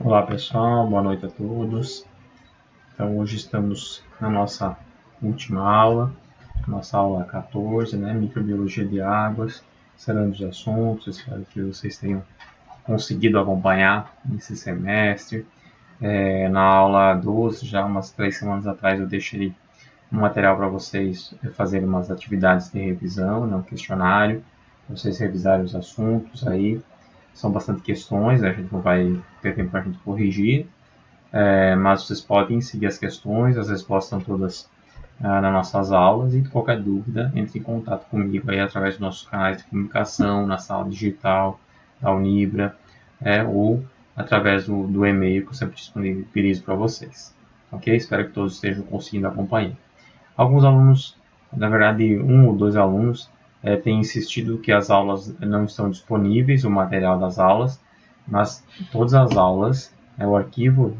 Olá pessoal, boa noite a todos. Então hoje estamos na nossa última aula, nossa aula 14, Microbiologia de águas, serão dos assuntos, espero que vocês tenham conseguido acompanhar nesse semestre. Na aula 12, já umas 3 semanas atrás, eu deixei um material para vocês fazerem umas atividades de revisão, um questionário, para vocês revisarem os assuntos aí. São bastante questões, a gente não vai ter tempo para a gente corrigir, mas vocês podem seguir as questões, as respostas estão todas nas nossas aulas, e qualquer dúvida, entre em contato comigo aí através dos nossos canais de comunicação, na sala digital da Unibra, ou através do e-mail que eu sempre disponibilizo para vocês. Ok? Espero que todos estejam conseguindo acompanhar. Alguns alunos, na verdade, um ou dois alunos, têm insistido que as aulas não estão disponíveis, o material das aulas, mas todas as aulas, o arquivo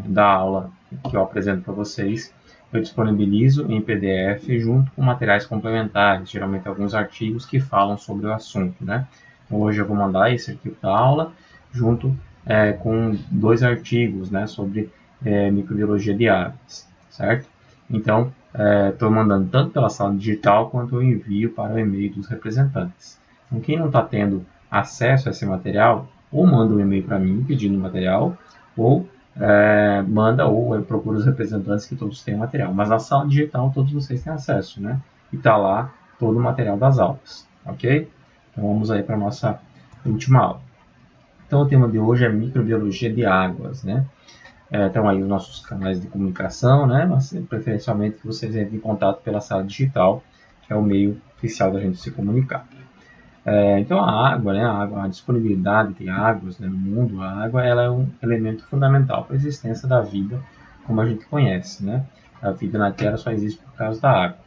da aula que eu apresento para vocês, eu disponibilizo em PDF junto com materiais complementares, geralmente alguns artigos que falam sobre o assunto, né? Então, hoje eu vou mandar esse arquivo da aula junto com 2 artigos, né, sobre microbiologia de águas, certo? Então, estou mandando tanto pela sala digital quanto eu envio para o e-mail dos representantes. Então, quem não está tendo acesso a esse material, ou manda um e-mail para mim pedindo o material, ou manda ou procura os representantes que todos têm o material. Mas na sala digital todos vocês têm acesso, né? E está lá todo o material das aulas, ok? Então vamos aí para a nossa última aula. Então o tema de hoje é microbiologia de águas, né? Estão aí os nossos canais de comunicação, né? Mas preferencialmente que vocês entrem em contato pela sala digital, que é o meio oficial da gente se comunicar. Então a água, né? A disponibilidade de águas, né, no mundo, a água ela é um elemento fundamental para a existência da vida, como a gente conhece, né? A vida na Terra só existe por causa da água.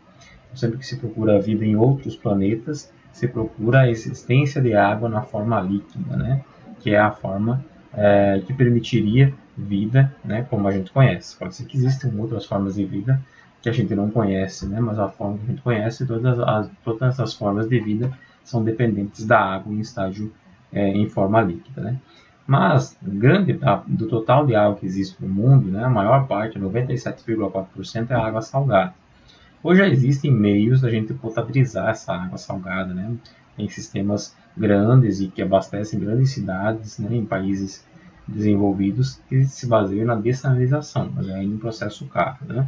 Sempre que se procura a vida em outros planetas, se procura a existência de água na forma líquida, né? Que é a forma que permitiria vida, né? Como a gente conhece. Pode ser que existam outras formas de vida que a gente não conhece, né? Mas a forma que a gente conhece, todas as formas de vida são dependentes da água em estágio em forma líquida, né? Mas grande do total de água que existe no mundo, né? A maior parte, 97,4%, é água salgada. Hoje já existem meios da gente potabilizar essa água salgada, né? Em sistemas grandes e que abastecem grandes cidades, né? Em países desenvolvidos que se baseiam na dessalinização, mas é ainda um processo caro, né?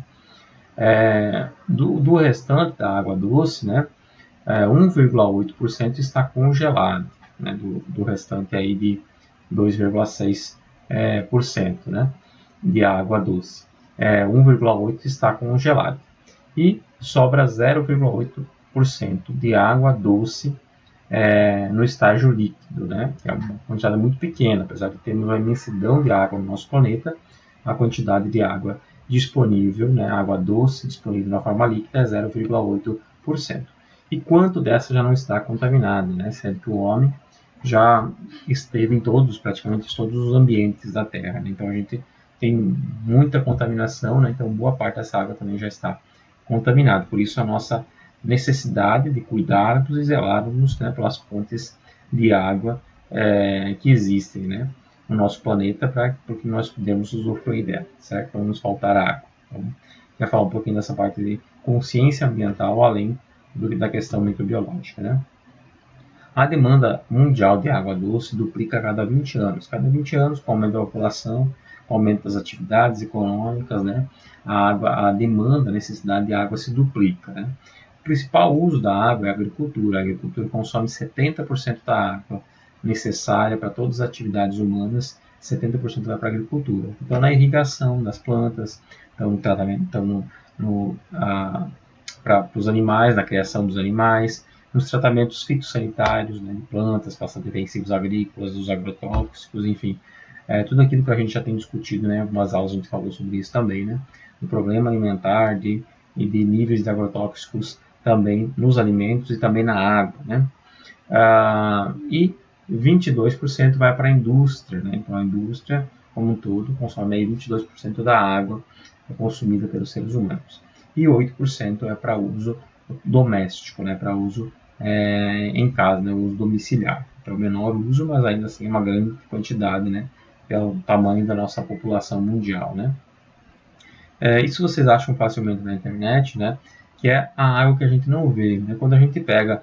Do restante da água doce, né? 1,8% está congelado, né? Do restante aí de 2,6%, né? De água doce. 1,8% está congelado. E sobra 0,8% de água doce no estágio líquido, né? Que é uma quantidade muito pequena, apesar de termos uma imensidão de água no nosso planeta, a quantidade de água disponível, né, água doce disponível na forma líquida é 0,8%. E quanto dessa já não está contaminada, né? Sendo que o homem já esteve em praticamente todos os ambientes da Terra, né? Então a gente tem muita contaminação, né? Então boa parte dessa água também já está contaminada. Por isso a nossa necessidade de cuidarmos e zelarmos, né, pelas fontes de água que existem, né, no nosso planeta para que nós podemos usufruir dela, certo? Para não nos faltar água. Então, quero falar um pouquinho dessa parte de consciência ambiental, além da questão microbiológica, né? A demanda mundial de água doce duplica a cada 20 anos. Cada 20 anos, com o aumento da população, com o aumento das atividades econômicas, né, a demanda, a necessidade de água se duplica, né? O principal uso da água é a agricultura. A agricultura consome 70% da água necessária para todas as atividades humanas, 70% vai para a agricultura. Então, na irrigação das plantas, então, no tratamento, então, para os animais, na criação dos animais, nos tratamentos fitossanitários, né, de plantas, passando defensivos agrícolas, dos agrotóxicos, enfim, tudo aquilo que a gente já tem discutido, né, algumas aulas a gente falou sobre isso também, né, o problema alimentar e de níveis de agrotóxicos também nos alimentos e também na água, né, e 22% vai para a indústria, né, então a indústria como um todo consome aí 22% da água consumida pelos seres humanos, e 8% é para uso doméstico, né, para uso em casa, né, uso domiciliar. Então, menor uso, mas ainda assim é uma grande quantidade, né, pelo tamanho da nossa população mundial, né? Isso vocês acham facilmente na internet, né? Que é a água que a gente não vê, né? Quando a gente pega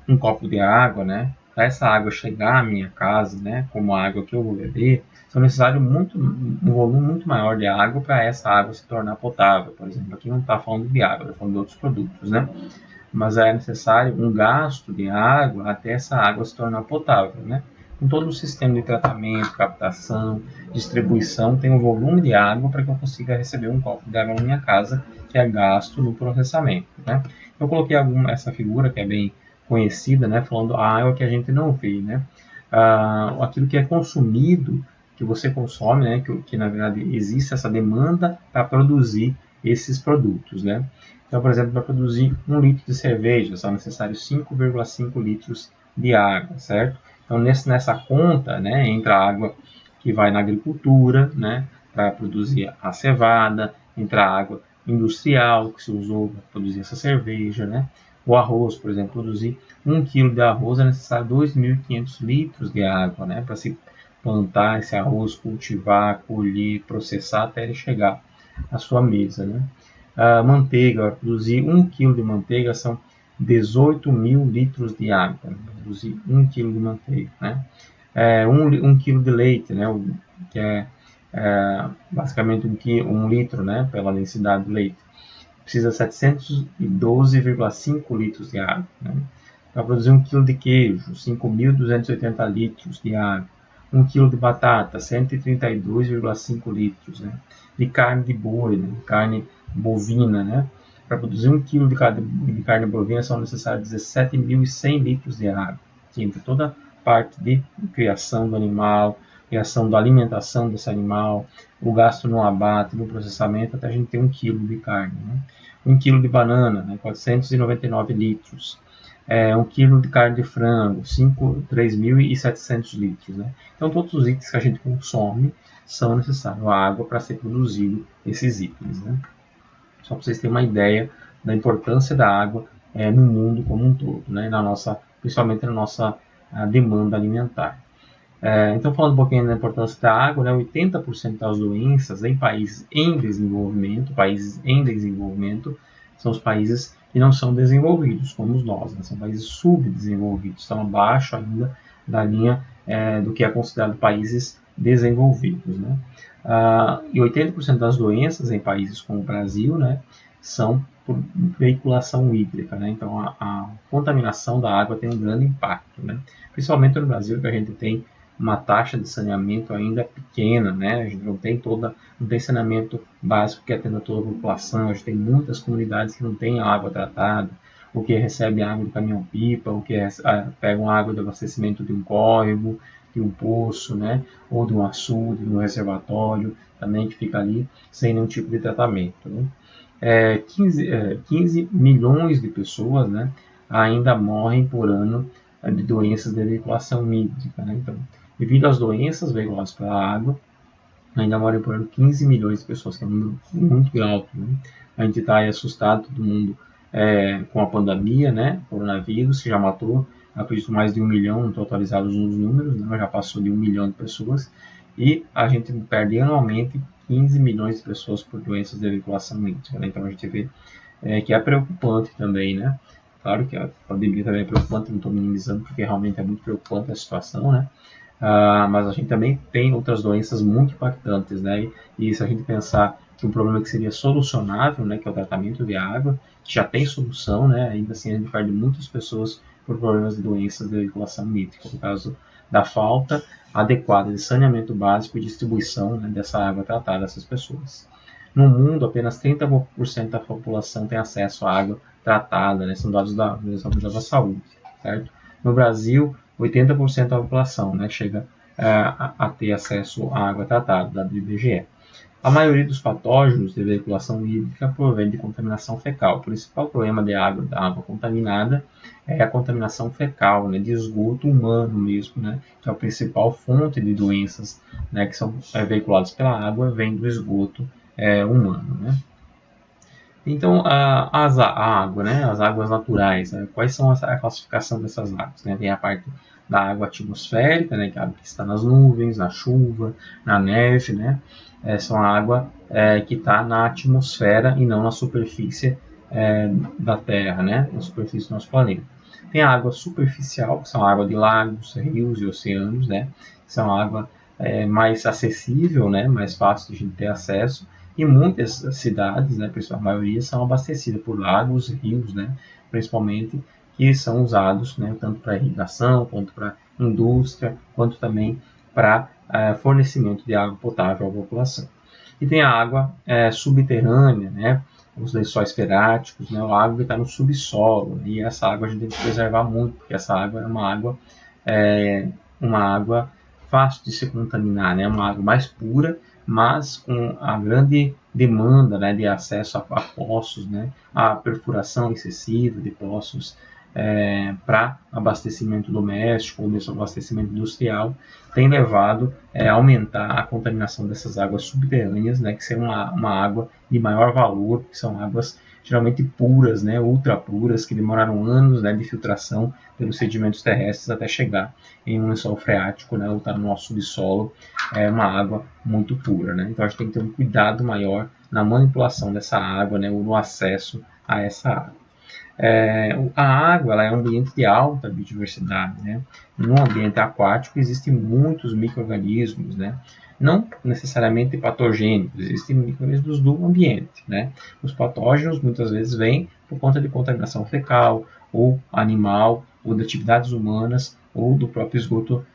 um copo de água, né? Para essa água chegar à minha casa, né? Como a água que eu vou beber, são necessário um volume muito maior de água para essa água se tornar potável. Por exemplo, aqui não está falando de água, está falando de outros produtos, né? Mas é necessário um gasto de água até essa água se tornar potável, né? Com todo o sistema de tratamento, captação, distribuição, tem um volume de água para que eu consiga receber um copo de água na minha casa, que é gasto no processamento, né? Eu coloquei essa figura que é bem conhecida, né? Falando a água que a gente não vê, né? Aquilo que é consumido, que você consome, né? Que na verdade existe essa demanda para produzir esses produtos, né? Então, por exemplo, para produzir 1 litro de cerveja são necessários 5,5 litros de água, certo? Então, nessa conta, né, entra a água que vai na agricultura, né, para produzir a cevada, entra a água industrial que se usou para produzir essa cerveja, né? O arroz, por exemplo, produzir 1 kg de arroz é necessário 2.500 litros de água, né, para se plantar esse arroz, cultivar, colher, processar até ele chegar à sua mesa, né? A manteiga, produzir 1 kg de manteiga são 18.000 litros de água. Produzir 1 kg de manteiga, né? 1 kg de leite, né? Que é basicamente 1 litro, né? Pela densidade do leite. Precisa 712,5 litros de água, né? Para produzir 1 kg de queijo, 5.280 litros de água. 1 kg de batata, 132,5 litros, né? De carne de boi, né? Carne bovina, né? Para produzir 1 kg de carne bovina são necessários 17.100 litros de água, que entra toda a parte de criação do animal, criação da alimentação desse animal, o gasto no abate, no processamento, até a gente ter 1 kg de carne, né? 1 kg de banana, né? 499 litros. 1 kg de carne de frango, 3.700 litros, né? Então, todos os itens que a gente consome são necessários a água para ser produzido esses itens, né? Só para vocês terem uma ideia da importância da água no mundo como um todo, né? Principalmente na nossa demanda alimentar. Então, falando um pouquinho da importância da água, né? 80% das doenças em países em desenvolvimento, são os países que não são desenvolvidos, como nós, né? São países subdesenvolvidos, estão abaixo ainda da linha do que é considerado países desenvolvidos, né? E 80% das doenças em países como o Brasil, né, são por veiculação hídrica, né? Então a contaminação da água tem um grande impacto, né? Principalmente no Brasil, que a gente tem uma taxa de saneamento ainda pequena, né? A gente não tem saneamento básico que atenda toda a população, a gente tem muitas comunidades que não têm água tratada, ou que recebem água do caminhão-pipa, ou que pegam água do abastecimento de um córrego, de um poço, né? Ou de um açude, de um reservatório, também que fica ali sem nenhum tipo de tratamento, né? 15 milhões de pessoas, né, ainda morrem por ano de doenças de veiculação hídrica, né? Então, devido às doenças veiculadas pela água, ainda morrem por ano 15 milhões de pessoas, que é um número muito alto, né? A gente está aí assustado, todo mundo, com a pandemia, né? Coronavírus, que já matou, acredito, mais de 1 milhão, totalizados nos números, né? Já passou de 1 milhão de pessoas, e a gente perde anualmente 15 milhões de pessoas por doenças de veiculação hídrica, né? Então a gente vê que é preocupante também, né? Claro que a pandemia também é preocupante, não estou minimizando, porque realmente é muito preocupante a situação, né? Mas a gente também tem outras doenças muito impactantes, né? E se a gente pensar que um problema que seria solucionável, né, que é o tratamento de água, que já tem solução, né? Ainda assim a gente perde muitas pessoas por problemas de doenças de veiculação hídrica, por causa da falta adequada de saneamento básico e distribuição, né, dessa água tratada a essas pessoas. No mundo, apenas 30% da população tem acesso à água tratada, né? São dados da Organização Mundial da Saúde, certo? No Brasil, 80% da população, né, chega a ter acesso à água tratada, do IBGE. A maioria dos patógenos de veiculação hídrica provém de contaminação fecal. O principal problema da água contaminada é a contaminação fecal, né, de esgoto humano mesmo, né, que é a principal fonte de doenças, né, que são veiculadas pela água, vem do esgoto humano, né. Então, a água, né, as águas naturais, né, quais são a classificação dessas águas? Né? Tem a parte da água atmosférica, né, que é a água que está nas nuvens, na chuva, na neve, né, são a água que está na atmosfera e não na superfície da Terra, né, na superfície do nosso planeta. Tem a água superficial, que são a água de lagos, rios e oceanos, né, que são a água mais acessível, né, mais fácil de a gente ter acesso, e muitas cidades, né, a maioria, são abastecidas por lagos e rios, né, principalmente, que são usados, né, tanto para irrigação, quanto para indústria, quanto também para fornecimento de água potável à população. E tem a água subterrânea, né, os lençóis freáticos, né, a água que está no subsolo, né, e essa água a gente tem que preservar muito, porque essa água é uma água fácil de se contaminar, né, uma água mais pura, mas com a grande demanda, né, de acesso a poços, né, a perfuração excessiva de poços para abastecimento doméstico ou mesmo abastecimento industrial, tem levado a aumentar a contaminação dessas águas subterrâneas, né, que são uma água de maior valor, que são águas geralmente puras, né, ultra puras, que demoraram anos, né, de filtração pelos sedimentos terrestres até chegar em um lençol freático, né, ou estar no nosso subsolo, uma água muito pura, né. Então a gente tem que ter um cuidado maior na manipulação dessa água, né, ou no acesso a essa água. A água ela é um ambiente de alta biodiversidade, né? No ambiente aquático existem muitos micro-organismos, né? Não necessariamente patogênicos, existem micro-organismos do ambiente, né? Os patógenos muitas vezes vêm por conta de contaminação fecal, ou animal, ou de atividades humanas, ou do próprio esgoto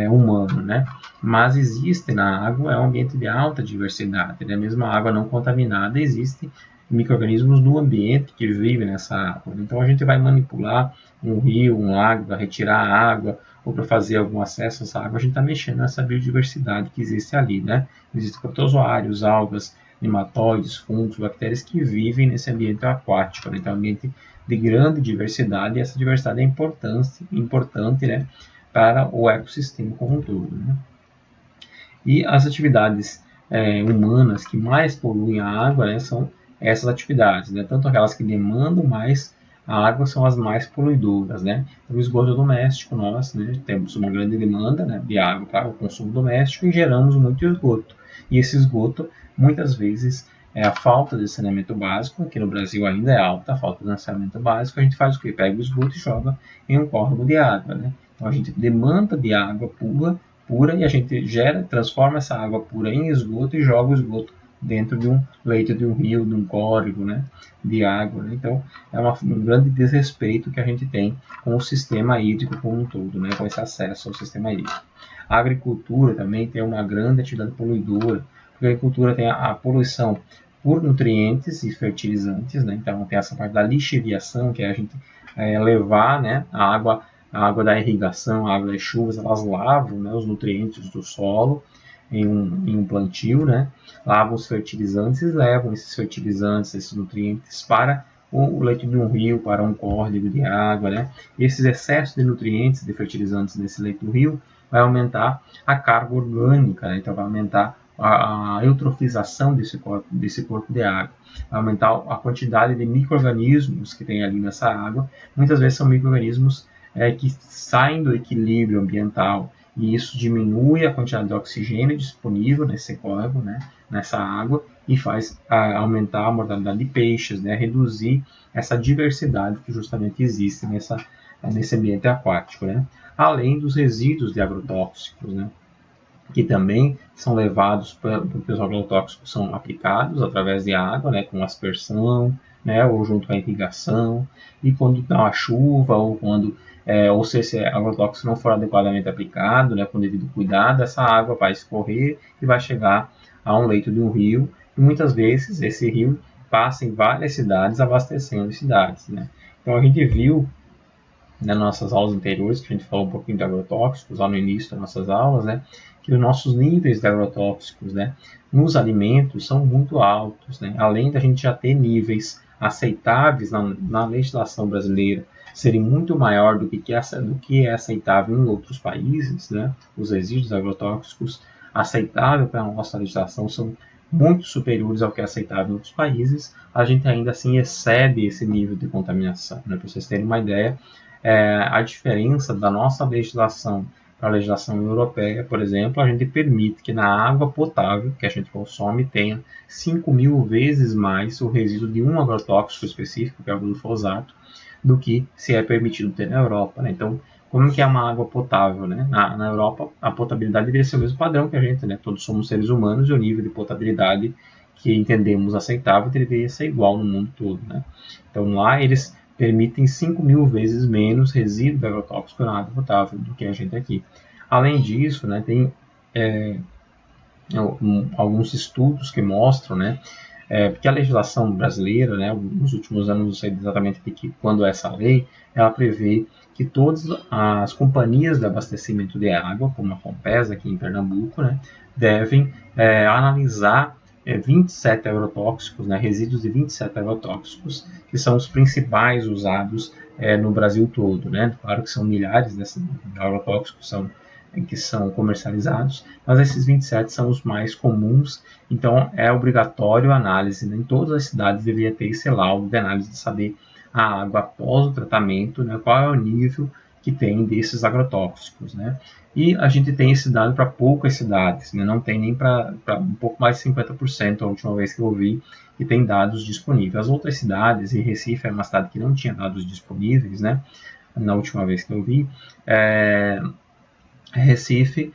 humano, né? Mas existe na água, é um ambiente de alta diversidade, né? Mesmo a água não contaminada, existe micro-organismos do ambiente que vivem nessa água. Então a gente vai manipular um rio, um lago, para retirar a água ou para fazer algum acesso a essa água, a gente está mexendo nessa biodiversidade que existe ali, né? Existem protozoários, algas, nematóides, fungos, bactérias que vivem nesse ambiente aquático, né? Então é um ambiente de grande diversidade e essa diversidade é importante, né, para o ecossistema como um todo, né? E as atividades humanas que mais poluem a água, né, são essas atividades, né? Tanto aquelas que demandam mais a água são as mais poluidoras, né? Então, o esgoto doméstico, nós, né, temos uma grande demanda, né, de água para o consumo doméstico e geramos muito esgoto. E esse esgoto, muitas vezes, a falta de saneamento básico, aqui no Brasil ainda é alta a falta de saneamento básico, a gente faz o quê? Pega o esgoto e joga em um córrego de água, né? Então, a gente demanda de água pura e a gente transforma essa água pura em esgoto e joga o esgoto dentro de um leito de um rio, de um córrego, né, de água. Né? Então, é um grande desrespeito que a gente tem com o sistema hídrico como um todo, né, com esse acesso ao sistema hídrico. A agricultura também tem uma grande atividade poluidora, porque a agricultura tem a poluição por nutrientes e fertilizantes, né? Então tem essa parte da lixiviação, que é a gente levar, né, a água da irrigação, a água das chuvas, elas lavam, né, os nutrientes do solo em um plantio, né? Lavam os fertilizantes e levam esses fertilizantes, esses nutrientes para o leito de um rio, para um córrego de água, né? E esses excessos de nutrientes, de fertilizantes nesse leito do rio vai aumentar a carga orgânica, né? Então vai aumentar a eutrofização desse corpo de água, vai aumentar a quantidade de micro-organismos que tem ali nessa água. Muitas vezes são micro-organismos que saem do equilíbrio ambiental e isso diminui a quantidade de oxigênio disponível nesse córrego, né, nessa água, e faz aumentar a mortalidade de peixes, né, reduzir essa diversidade que justamente existe nesse ambiente aquático, né, além dos resíduos de agrotóxicos, né, que também são levados porque os agrotóxicos são aplicados através de água, né, com aspersão, né, ou junto com a irrigação, e quando dá uma chuva ou quando ou se esse agrotóxico não for adequadamente aplicado, né, com devido cuidado, essa água vai escorrer e vai chegar a um leito de um rio, e muitas vezes esse rio passa em várias cidades, abastecendo cidades, né. Então a gente viu nas nossas aulas anteriores, que a gente falou um pouquinho de agrotóxicos lá no início das nossas aulas, né, que os nossos níveis de agrotóxicos, né, nos alimentos são muito altos, né, além da gente já ter níveis aceitáveis na legislação brasileira serem muito maior do que é aceitável em outros países, né, os resíduos agrotóxicos aceitáveis para a nossa legislação são muito superiores ao que é aceitável em outros países, a gente ainda assim excede esse nível de contaminação. Né? Para vocês terem uma ideia, a diferença da nossa legislação para a legislação europeia, por exemplo, a gente permite que na água potável que a gente consome tenha 5.000 vezes mais o resíduo de um agrotóxico específico, que é o glifosato, do que se é permitido ter na Europa, né? Então, como que é uma água potável, né? Na Europa, a potabilidade deveria ser o mesmo padrão que a gente, né? Todos somos seres humanos e o nível de potabilidade que entendemos aceitável deveria ser igual no mundo todo, né? Então, lá eles permitem 5.000 vezes menos resíduo de agrotóxico na água potável do que a gente aqui. Além disso, né, tem alguns estudos que mostram, né, porque a legislação brasileira, né, nos últimos anos, não sei exatamente quando essa lei, ela prevê que todas as companhias de abastecimento de água, como a Compesa aqui em Pernambuco, né, devem analisar 27 agrotóxicos, né, resíduos de 27 agrotóxicos, que são os principais usados no Brasil todo, né? Claro que são milhares desses agrotóxicos que são comercializados, mas esses 27 são os mais comuns, então é obrigatório a análise, né? Em todas as cidades deveria ter esse laudo de análise de saber a água após o tratamento, né? Qual é o nível que tem desses agrotóxicos, né? E a gente tem esse dado para poucas cidades, né? Não tem nem para um pouco mais de 50%, a última vez que eu vi, que tem dados disponíveis. As outras cidades, e Recife era uma cidade que não tinha dados disponíveis, né? Na última vez que eu vi, Recife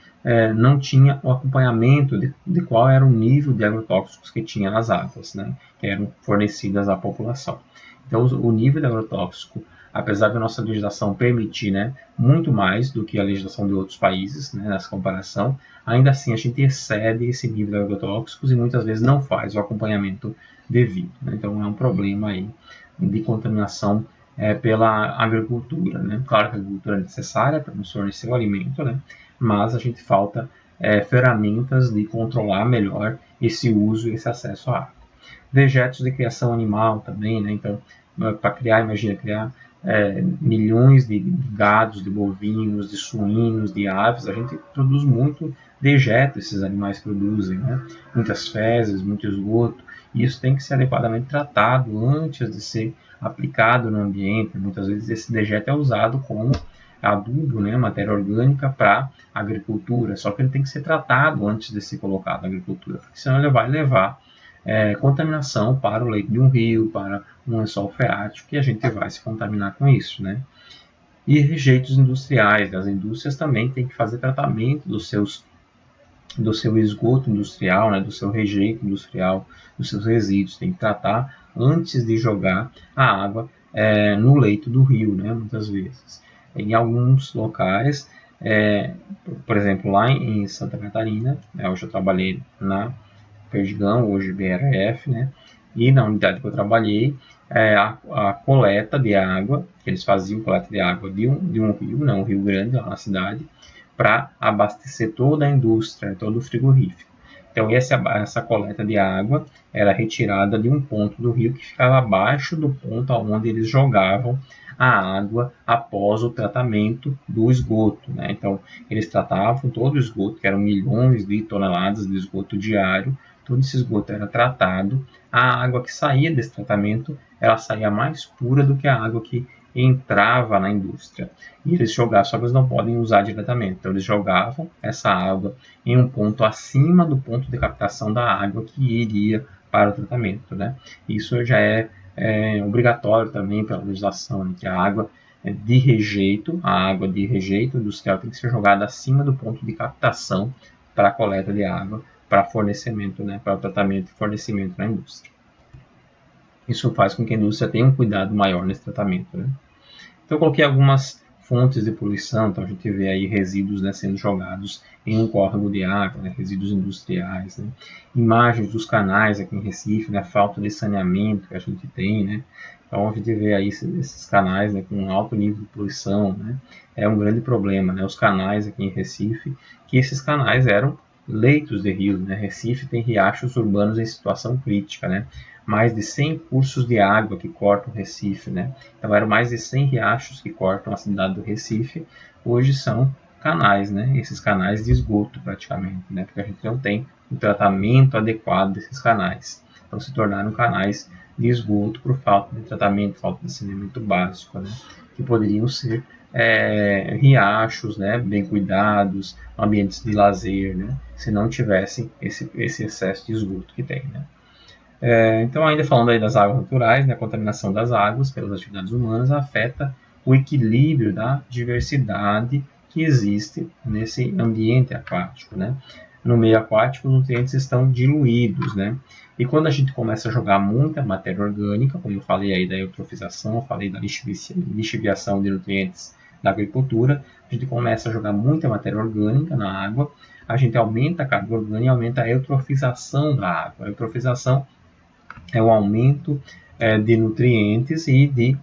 não tinha o acompanhamento de qual era o nível de agrotóxicos que tinha nas águas, né? Que eram fornecidas à população. Então, o nível de agrotóxico, apesar da nossa legislação permitir, né, muito mais do que a legislação de outros países, né, nessa comparação, ainda assim a gente excede esse nível de agrotóxicos e muitas vezes não faz o acompanhamento devido, né? Então é um problema aí de contaminação pela agricultura, né? Claro que a agricultura é necessária para nos fornecer o alimento, né? Mas a gente falta ferramentas de controlar melhor esse uso e esse acesso à água. Dejetos de criação animal também, né? Então, para criar, imagina, criar milhões de gados, de bovinos, de suínos, de aves, a gente produz muito dejeto, esses animais produzem, né? Muitas fezes, muito esgoto, e isso tem que ser adequadamente tratado antes de ser aplicado no ambiente. Muitas vezes esse dejeto é usado como adubo, né, matéria orgânica para a agricultura, só que ele tem que ser tratado antes de ser colocado na agricultura, porque senão ele vai levar contaminação para o leito de um rio, para um lençol freático, e a gente vai se contaminar com isso, né? E rejeitos industriais, as indústrias também têm que fazer tratamento do seu esgoto industrial, né, do seu rejeito industrial, dos seus resíduos, tem que tratar antes de jogar a água no leito do rio, né, muitas vezes. Em alguns locais, por exemplo, lá em Santa Catarina, hoje eu trabalhei na Perdigão, hoje BRF, né? E na unidade que eu trabalhei, a coleta de água, que eles faziam coleta de água de um rio, né, um rio grande lá na cidade, para abastecer toda a indústria, todo o frigorífico. Então essa coleta de água era retirada de um ponto do rio que ficava abaixo do ponto onde eles jogavam a água após o tratamento do esgoto, né? Então eles tratavam todo o esgoto, que eram milhões de toneladas de esgoto diário, todo esse esgoto era tratado, a água que saía desse tratamento, ela saía mais pura do que a água que entrava na indústria. E eles jogavam, só que eles não podem usar diretamente, então eles jogavam essa água em um ponto acima do ponto de captação da água que iria para o tratamento, né? Isso já é obrigatório também pela legislação, né, que a água de rejeito, a água de rejeito industrial tem que ser jogada acima do ponto de captação para a coleta de água, para fornecimento, né, para o tratamento e fornecimento na indústria. Isso faz com que a indústria tenha um cuidado maior nesse tratamento, né? Então eu coloquei algumas fontes de poluição, então a gente vê aí resíduos, né, sendo jogados em um córrego de água, né, resíduos industriais, né? Imagens dos canais aqui em Recife, né, falta de saneamento que a gente tem, né? Então a gente vê aí esses canais, né, com alto nível de poluição, né? É um grande problema, né? Os canais aqui em Recife, que esses canais eram leitos de rios, né? Recife tem riachos urbanos em situação crítica, né? Mais de 100 cursos de água que cortam o Recife, né? Então eram mais de 100 riachos que cortam a cidade do Recife, hoje são canais, né? Esses canais de esgoto praticamente, né? Porque a gente não tem um tratamento adequado desses canais. Então se tornaram canais de esgoto por falta de tratamento, falta de saneamento básico, né? Que poderiam ser riachos, né, bem cuidados, ambientes de lazer, né, se não tivessem esse excesso de esgoto que tem, né. Então, ainda falando aí das águas naturais, né, a contaminação das águas pelas atividades humanas afeta o equilíbrio da diversidade que existe nesse ambiente aquático, né. No meio aquático, os nutrientes estão diluídos, né. E quando a gente começa a jogar muita matéria orgânica, como eu falei aí da eutrofização, falei da lixiviação de nutrientes da agricultura, a gente começa a jogar muita matéria orgânica na água, a gente aumenta a carga orgânica e aumenta a eutrofização da água. A eutrofização é o aumento de nutrientes e de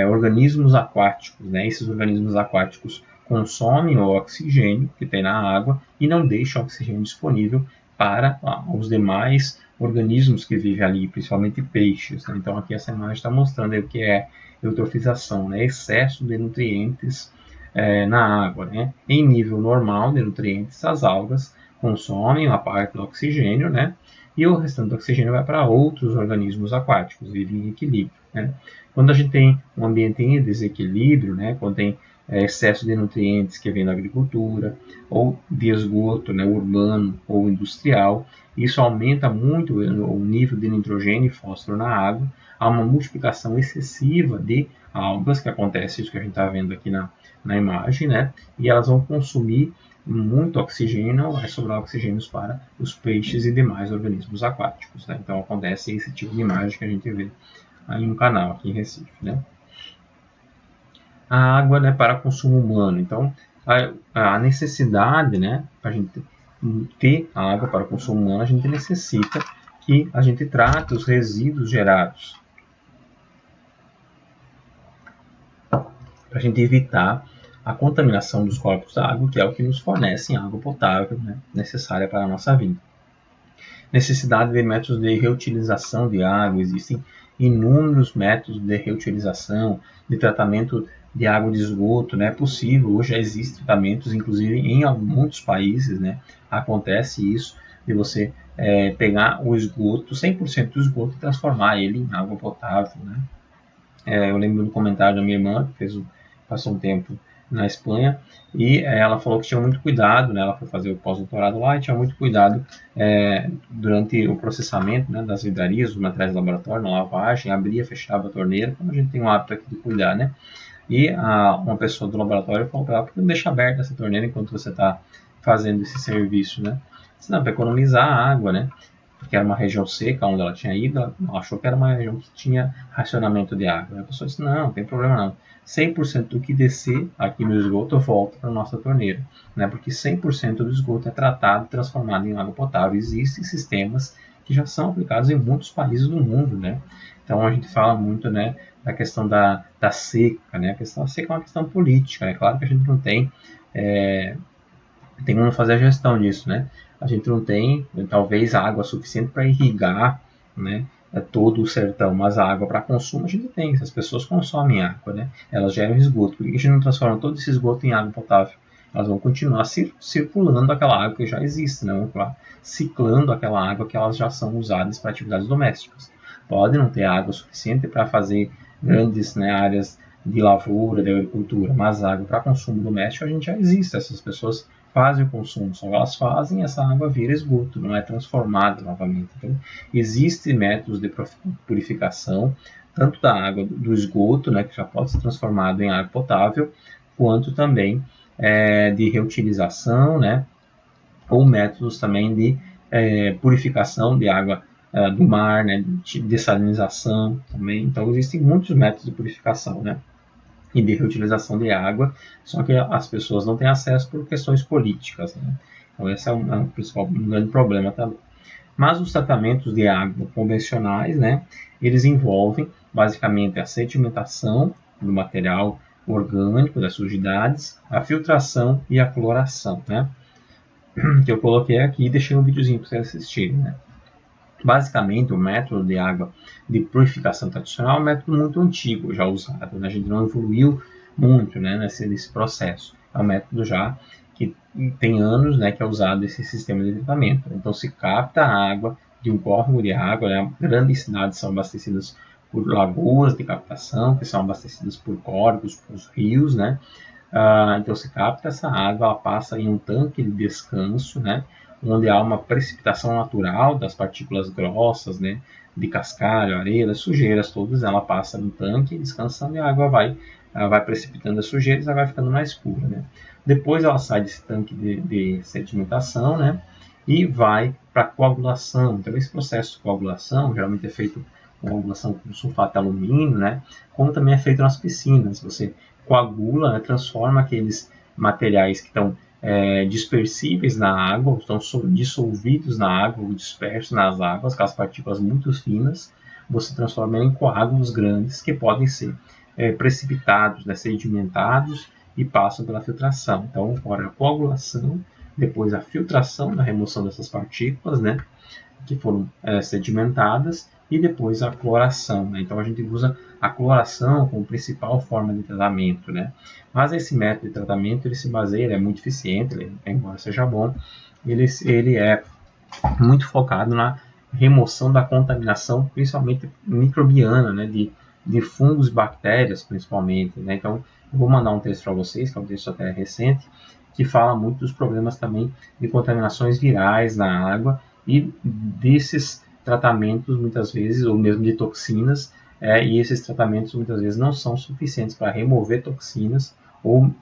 organismos aquáticos, né? Esses organismos aquáticos consomem o oxigênio que tem na água e não deixam o oxigênio disponível para os demais organismos que vivem ali, principalmente peixes, né? Então aqui essa imagem está mostrando o que é eutrofização, né? Excesso de nutrientes na água, né? Em nível normal de nutrientes, as algas consomem uma parte do oxigênio, né? E o restante do oxigênio vai para outros organismos aquáticos, vivem em equilíbrio, né? Quando a gente tem um ambiente em desequilíbrio, né? Quando tem excesso de nutrientes que vem da agricultura, ou de esgoto, né, urbano ou industrial, isso aumenta muito o nível de nitrogênio e fósforo na água, há uma multiplicação excessiva de algas, que acontece isso que a gente está vendo aqui na imagem, né, e elas vão consumir muito oxigênio, vai sobrar oxigênio para os peixes e demais organismos aquáticos, né? Então acontece esse tipo de imagem que a gente vê aí no canal, aqui em Recife, né? A água, né, para consumo humano. Então, a necessidade, né, para a gente ter a água para consumo humano, a gente necessita que a gente trate os resíduos gerados, para a gente evitar a contaminação dos corpos d'água, que é o que nos fornece água potável, né, necessária para a nossa vida. Necessidade de métodos de reutilização de água, existem inúmeros métodos de reutilização, de tratamento de água de esgoto, né? É possível, hoje já existem tratamentos, inclusive em muitos países, né? Acontece isso, de você pegar o esgoto, 100% do esgoto e transformar ele em água potável, né? Eu lembro do comentário da minha irmã, que passou um tempo na Espanha, e ela falou que tinha muito cuidado, né? Ela foi fazer o pós-doutorado lá e tinha muito cuidado durante o processamento, né, das vidrarias, dos materiais do laboratório, na lavagem, abria, fechava a torneira, como a gente tem um hábito aqui de cuidar, né? E uma pessoa do laboratório falou para ela, por que não deixa aberta essa torneira enquanto você está fazendo esse serviço, né? Não, para economizar a água, né? Porque era uma região seca onde ela tinha ido, ela achou que era uma região que tinha racionamento de água. A pessoa disse, não tem problema não. 100% do que descer aqui no esgoto volta para a nossa torneira, né? Porque 100% do esgoto é tratado e transformado em água potável. Existem sistemas que já são aplicados em muitos países do mundo, né? Então a gente fala muito, né, da questão da seca, né? A questão da seca é uma questão política, é claro que a gente não tem como fazer a gestão disso, né? A gente não tem, talvez, água suficiente para irrigar, né, todo o sertão, mas a água para consumo a gente tem. As pessoas consomem água, né? Elas geram esgoto. Por que a gente não transforma todo esse esgoto em água potável? Elas vão continuar circulando aquela água que já existe, né? Vão ciclando aquela água que elas já são usadas para atividades domésticas. Pode não ter água suficiente para fazer grandes, né, áreas de lavoura, de agricultura, mas água para consumo doméstico a gente já existe. Essas pessoas fazem o consumo, só elas fazem, essa água vira esgoto, não é transformada novamente. Então, existem métodos de purificação, tanto da água do esgoto, né, que já pode ser transformado em água potável, quanto também de reutilização, né, ou métodos também de purificação de água do mar, né, de dessalinização também. Então, existem muitos métodos de purificação, né, e de reutilização de água, só que as pessoas não têm acesso por questões políticas, né? Então esse é um grande problema também. Mas os tratamentos de água convencionais, né, eles envolvem basicamente a sedimentação do material orgânico, das sujidades, a filtração e a cloração, né? Que eu coloquei aqui e deixei um videozinho para vocês assistirem, né? Basicamente, o método de água de purificação tradicional é um método muito antigo, já usado, né? A gente não evoluiu muito, né, nesse processo. É um método já que tem anos, né, que é usado esse sistema de tratamento. Então, se capta a água de um córrego de água, né? Grandes cidades são abastecidas por lagoas de captação, que são abastecidas por córregos, por rios, né? Então se capta essa água, ela passa em um tanque de descanso, né? Onde há uma precipitação natural das partículas grossas, né? De cascalho, areia, das sujeiras todas, ela passa no tanque, descansando, e a água vai precipitando as sujeiras, ela vai ficando mais pura, né? Depois ela sai desse tanque de sedimentação, né? E vai para a coagulação. Então esse processo de coagulação geralmente é feito com coagulação com sulfato de alumínio, né? Como também é feito nas piscinas. Você coagula, né? Transforma aqueles materiais que estão dispersíveis na água, estão dissolvidos na água ou dispersos nas águas, aquelas partículas muito finas, você transforma em coágulos grandes que podem ser precipitados, né, sedimentados e passam pela filtração. Então, agora a coagulação, depois a filtração, a remoção dessas partículas, né, que foram sedimentadas, e depois a cloração, né? Então a gente usa a cloração como principal forma de tratamento, né? Mas esse método de tratamento ele se baseia, ele é muito eficiente, ele, embora seja bom, ele é muito focado na remoção da contaminação, principalmente microbiana, né? De fungos e bactérias, principalmente, né? Então eu vou mandar um texto para vocês, que é um texto até recente, que fala muito dos problemas também de contaminações virais na água e desses tratamentos muitas vezes, ou mesmo de toxinas, e esses tratamentos muitas vezes não são suficientes para remover toxinas ou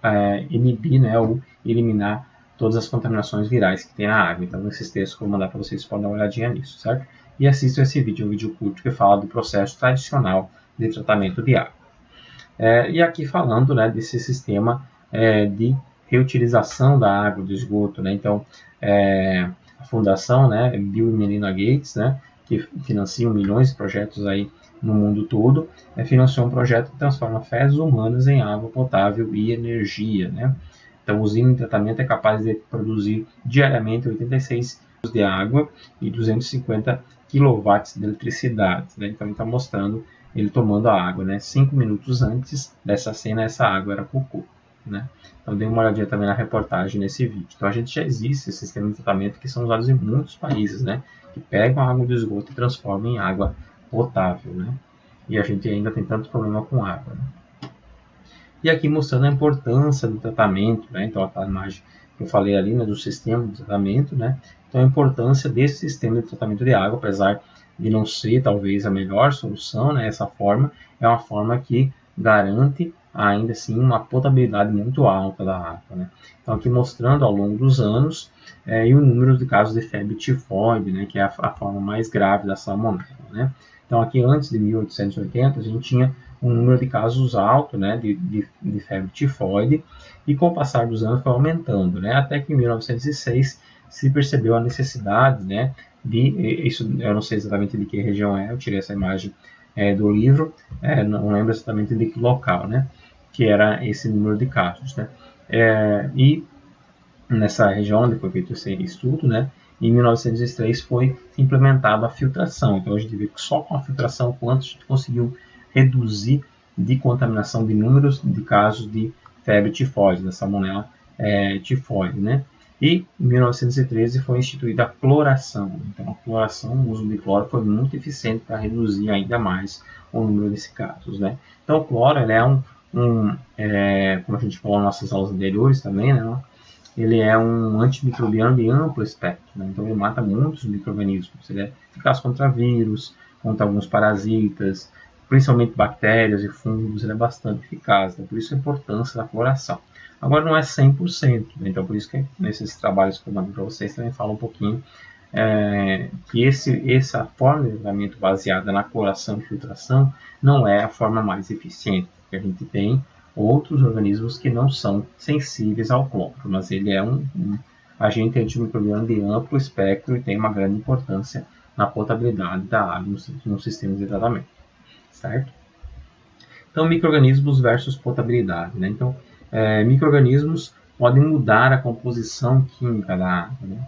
inibir, né, ou eliminar todas as contaminações virais que tem na água. Então, nesses textos que eu vou mandar para vocês, podem dar uma olhadinha nisso, certo? E assistam esse vídeo, um vídeo curto que fala do processo tradicional de tratamento de água. E aqui falando, né, desse sistema de reutilização da água do esgoto, né? Então, a fundação, né, Bill e Melinda Gates, né, que financiam milhões de projetos aí no mundo todo, financiou um projeto que transforma fezes humanas em água potável e energia, né? Então, a usina de tratamento é capaz de produzir diariamente 86 kg de água e 250 kW de eletricidade, né? Então, ele está mostrando ele tomando a água, né? 5 minutos antes dessa cena, essa água era cocô, né? Então, dê uma olhadinha também na reportagem nesse vídeo. Então, a gente já existe esse sistema de tratamento que são usados em muitos países, né? Que pegam a água do esgoto e transformam em água potável, né? E a gente ainda tem tanto problema com água, né? E aqui mostrando a importância do tratamento, né? Então, aquela imagem que eu falei ali, né, do sistema de tratamento, né? Então, a importância desse sistema de tratamento de água, apesar de não ser talvez a melhor solução, né? Essa forma é uma forma que garante ainda assim uma potabilidade muito alta da água, né? Então, aqui mostrando ao longo dos anos e o número de casos de febre tifoide, né? Que é a forma mais grave da salmonela, né? Então, aqui antes de 1880, a gente tinha um número de casos alto, né, de febre tifoide, e com o passar dos anos foi aumentando, né, até que em 1906 se percebeu a necessidade, né, isso eu não sei exatamente de que região eu tirei essa imagem do livro, não lembro exatamente de que local, né, que era esse número de casos, né, e nessa região onde foi feito esse estudo, né, em 1903 foi implementada a filtração. Então a gente vê que só com a filtração quanto a gente conseguiu reduzir de contaminação de números de casos de febre tifoide, da salmonela tifoide, né? E em 1913 foi instituída a cloração. Então a cloração, o uso de cloro foi muito eficiente para reduzir ainda mais o número desses casos, né? Então o cloro ele é como a gente falou nas nossas aulas anteriores também, né? Ele é um antimicrobiano de amplo espectro, né? Então ele mata muitos micro-organismos, ele é eficaz contra vírus, contra alguns parasitas, principalmente bactérias e fungos, ele é bastante eficaz, né? Por isso a importância da cloração. Agora não é 100%, né? Então por isso que nesses trabalhos que eu mando para vocês também falo um pouquinho que essa forma de tratamento baseada na cloração e filtração não é a forma mais eficiente, porque a gente tem outros organismos que não são sensíveis ao cloro, mas ele é um agente antimicrobiano de amplo espectro e tem uma grande importância na potabilidade da água no sistema de tratamento, certo? Então, micro-organismos versus potabilidade, né? Então, micro-organismos podem mudar a composição química da água, né?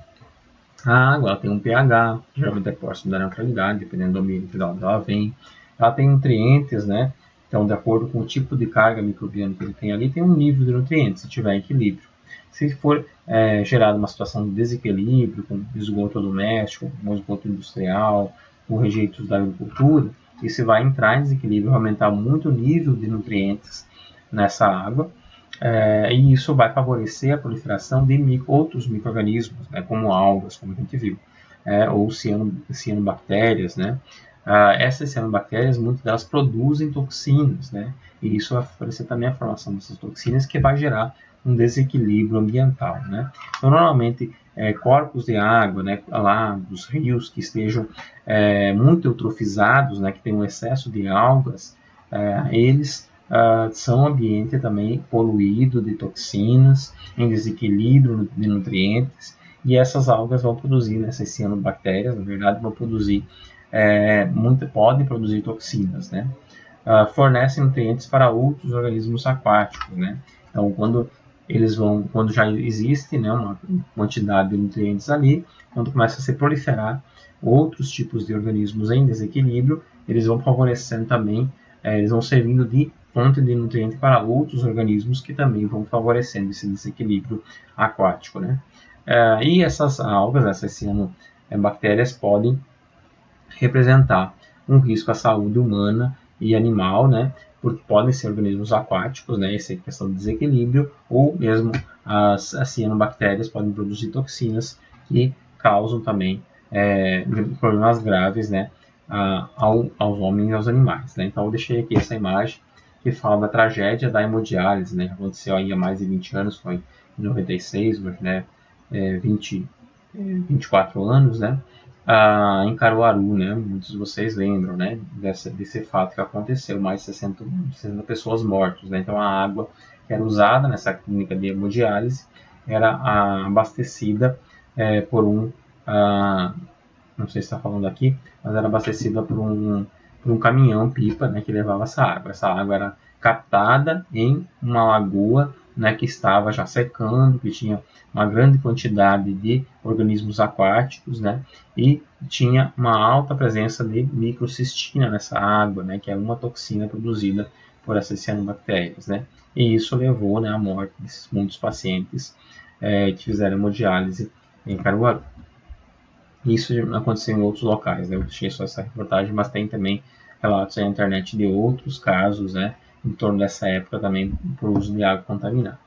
A água ela tem um pH, geralmente é próximo da neutralidade, dependendo do ambiente de onde ela vem. Ela tem nutrientes, né? Então, de acordo com o tipo de carga microbiana que ele tem ali, tem um nível de nutrientes, se tiver equilíbrio. Se for gerada uma situação de desequilíbrio, com esgoto doméstico, com esgoto industrial, com rejeitos da agricultura, isso vai entrar em desequilíbrio, vai aumentar muito o nível de nutrientes nessa água, e isso vai favorecer a proliferação de outros micro-organismos, né, como algas, como a gente viu, ou cianobactérias, né? Essas cianobactérias, muitas delas produzem toxinas, né? E isso vai favorecer também a formação dessas toxinas, que vai gerar um desequilíbrio ambiental, né? Então, normalmente, corpos de água, né, lá dos rios que estejam muito eutrofizados, né, que tem um excesso de algas, eles são ambiente também poluído de toxinas, em desequilíbrio de nutrientes, e essas algas vão produzir, né, essas cianobactérias, na verdade, vão produzir podem produzir toxinas, né? Fornecem nutrientes para outros organismos aquáticos, né? Então, quando já existe, né, uma quantidade de nutrientes ali, quando começa a se proliferar outros tipos de organismos em desequilíbrio, eles vão favorecendo também, eles vão servindo de fonte de nutriente para outros organismos que também vão favorecendo esse desequilíbrio aquático, né? E essas algas, essas cianobactérias, podem representar um risco à saúde humana e animal, né? Porque podem ser organismos aquáticos, né? Essa é a questão de desequilíbrio, ou mesmo as cianobactérias podem produzir toxinas que causam também problemas graves, né? Aos homens e aos animais, né? Então eu deixei aqui essa imagem que fala da tragédia da hemodiálise, né? Que aconteceu aí há mais de 20 anos, foi em 96, hoje, né? 24 anos, né? Em Caruaru, né? Muitos de vocês lembram, né? Desse fato que aconteceu, mais de 60 pessoas mortas, né? Então a água que era usada nessa clínica de hemodiálise era abastecida por não sei se está falando aqui, mas era abastecida por um caminhão-pipa, né, que levava essa água. Essa água era captada em uma lagoa, né, que estava já secando, que tinha uma grande quantidade de organismos aquáticos, né, e tinha uma alta presença de microcistina nessa água, né, que é uma toxina produzida por essas cianobactérias, né, e isso levou, né, à morte de muitos pacientes que fizeram hemodiálise em Caruaru. Isso aconteceu em outros locais, né? Eu deixei só essa reportagem, mas tem também relatos na internet de outros casos, né? Em torno dessa época também por uso de água contaminada.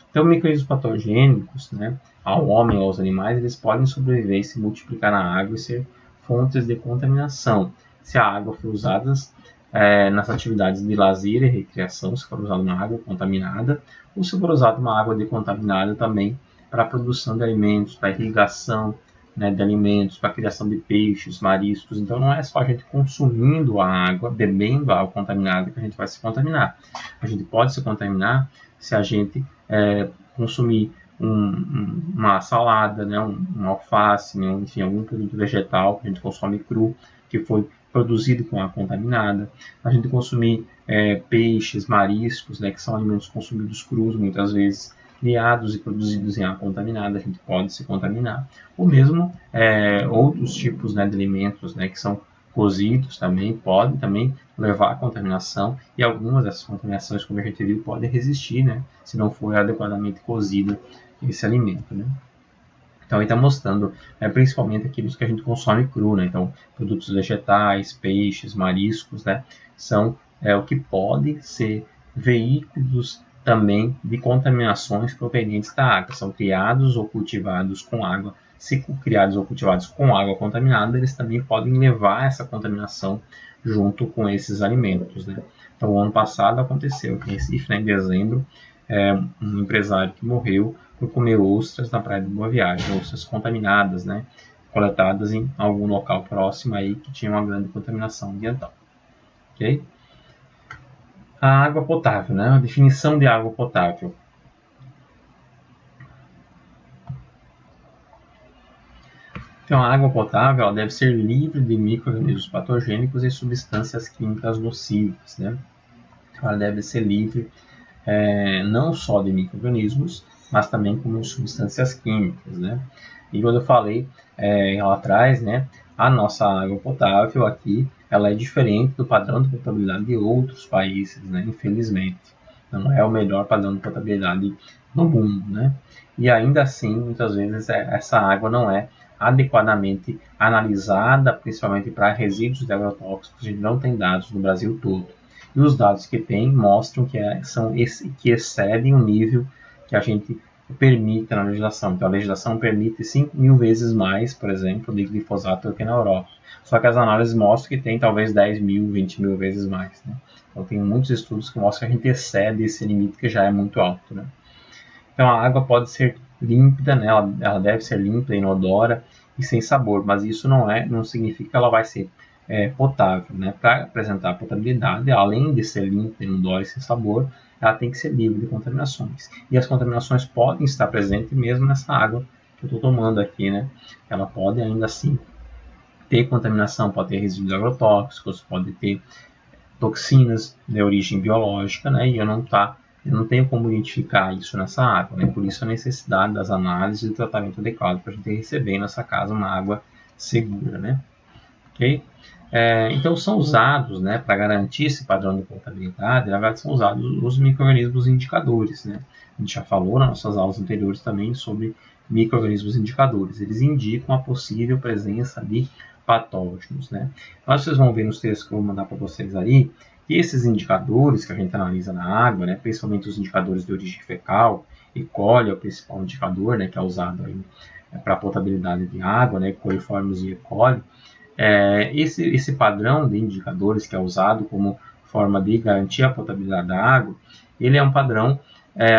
Então, micro-organismos patogênicos, né? Ao homem ou aos animais, eles podem sobreviver e se multiplicar na água e ser fontes de contaminação. Se a água for usada nas atividades de lazer e recreação, se for usada uma água contaminada, ou se for usada uma água decontaminada também para a produção de alimentos, para a irrigação, né, de alimentos, para a criação de peixes, mariscos. Então não é só a gente consumindo a água, bebendo a água contaminada que a gente vai se contaminar. A gente pode se contaminar se a gente consumir uma salada, né, um alface, né, enfim, algum produto vegetal que a gente consome cru, que foi produzido com água contaminada. A gente consumir peixes, mariscos, né, que são alimentos consumidos crus muitas vezes, criados e produzidos em água contaminada, a gente pode se contaminar. Ou mesmo outros tipos, né, de alimentos, né, que são cozidos também, podem também levar à contaminação, e algumas dessas contaminações, como a gente viu, podem resistir, né, se não for adequadamente cozido esse alimento, né. Então ele está mostrando principalmente aqueles que a gente consome cru, né? Então produtos vegetais, peixes, mariscos, né? São o que pode ser veículos também de contaminações provenientes da água. São criados ou cultivados com água. Se criados ou cultivados com água contaminada, eles também podem levar essa contaminação junto com esses alimentos, né? Então, o ano passado aconteceu em Recife, né, em dezembro, um empresário que morreu por comer ostras na praia de Boa Viagem, ostras contaminadas, né, coletadas em algum local próximo aí que tinha uma grande contaminação ambiental. Ok? A água potável, né? A definição de água potável. Então, a água potável ela deve ser livre de micro-organismos patogênicos e substâncias químicas nocivas, né? Ela deve ser livre não só de micro-organismos, mas também como substâncias químicas, né? E quando eu falei lá atrás, né, a nossa água potável aqui, ela é diferente do padrão de potabilidade de outros países, né, infelizmente. Então, não é o melhor padrão de potabilidade do mundo, né? E ainda assim, muitas vezes, essa água não é adequadamente analisada, principalmente para resíduos de agrotóxicos. A gente não tem dados no Brasil todo. E os dados que tem mostram que que excedem o nível que a gente permite na legislação. Então, a legislação permite 5.000 vezes mais, por exemplo, de glifosato do que na Europa. Só que as análises mostram que tem talvez 10.000, 20.000 vezes mais, né? Então, tem muitos estudos que mostram que a gente excede esse limite que já é muito alto, né? Então, a água pode ser límpida, né? Ela deve ser limpa, inodora e sem sabor, mas isso não significa que ela vai ser potável, né? Para apresentar potabilidade, além de ser limpa, inodora e sem sabor, ela tem que ser livre de contaminações. E as contaminações podem estar presentes mesmo nessa água que eu estou tomando aqui, né? Ela pode ainda assim ter contaminação, pode ter resíduos agrotóxicos, pode ter toxinas de origem biológica, né? E eu não tenho como identificar isso nessa água, né? Por isso a necessidade das análises e tratamento adequado para a gente receber em nossa casa uma água segura, né? Ok? Então são usados, né, para garantir esse padrão de potabilidade, na verdade são usados os micro-organismos indicadores, né? A gente já falou nas nossas aulas anteriores também sobre micro-organismos indicadores. Eles indicam a possível presença de patógenos, né? Mas vocês vão ver nos textos que eu vou mandar para vocês aí, que esses indicadores que a gente analisa na água, né, principalmente os indicadores de origem fecal, E. coli é o principal indicador, né, que é usado para a potabilidade de água, né, coliformes e E. coli. Esse padrão de indicadores que é usado como forma de garantir a potabilidade da água, ele é um padrão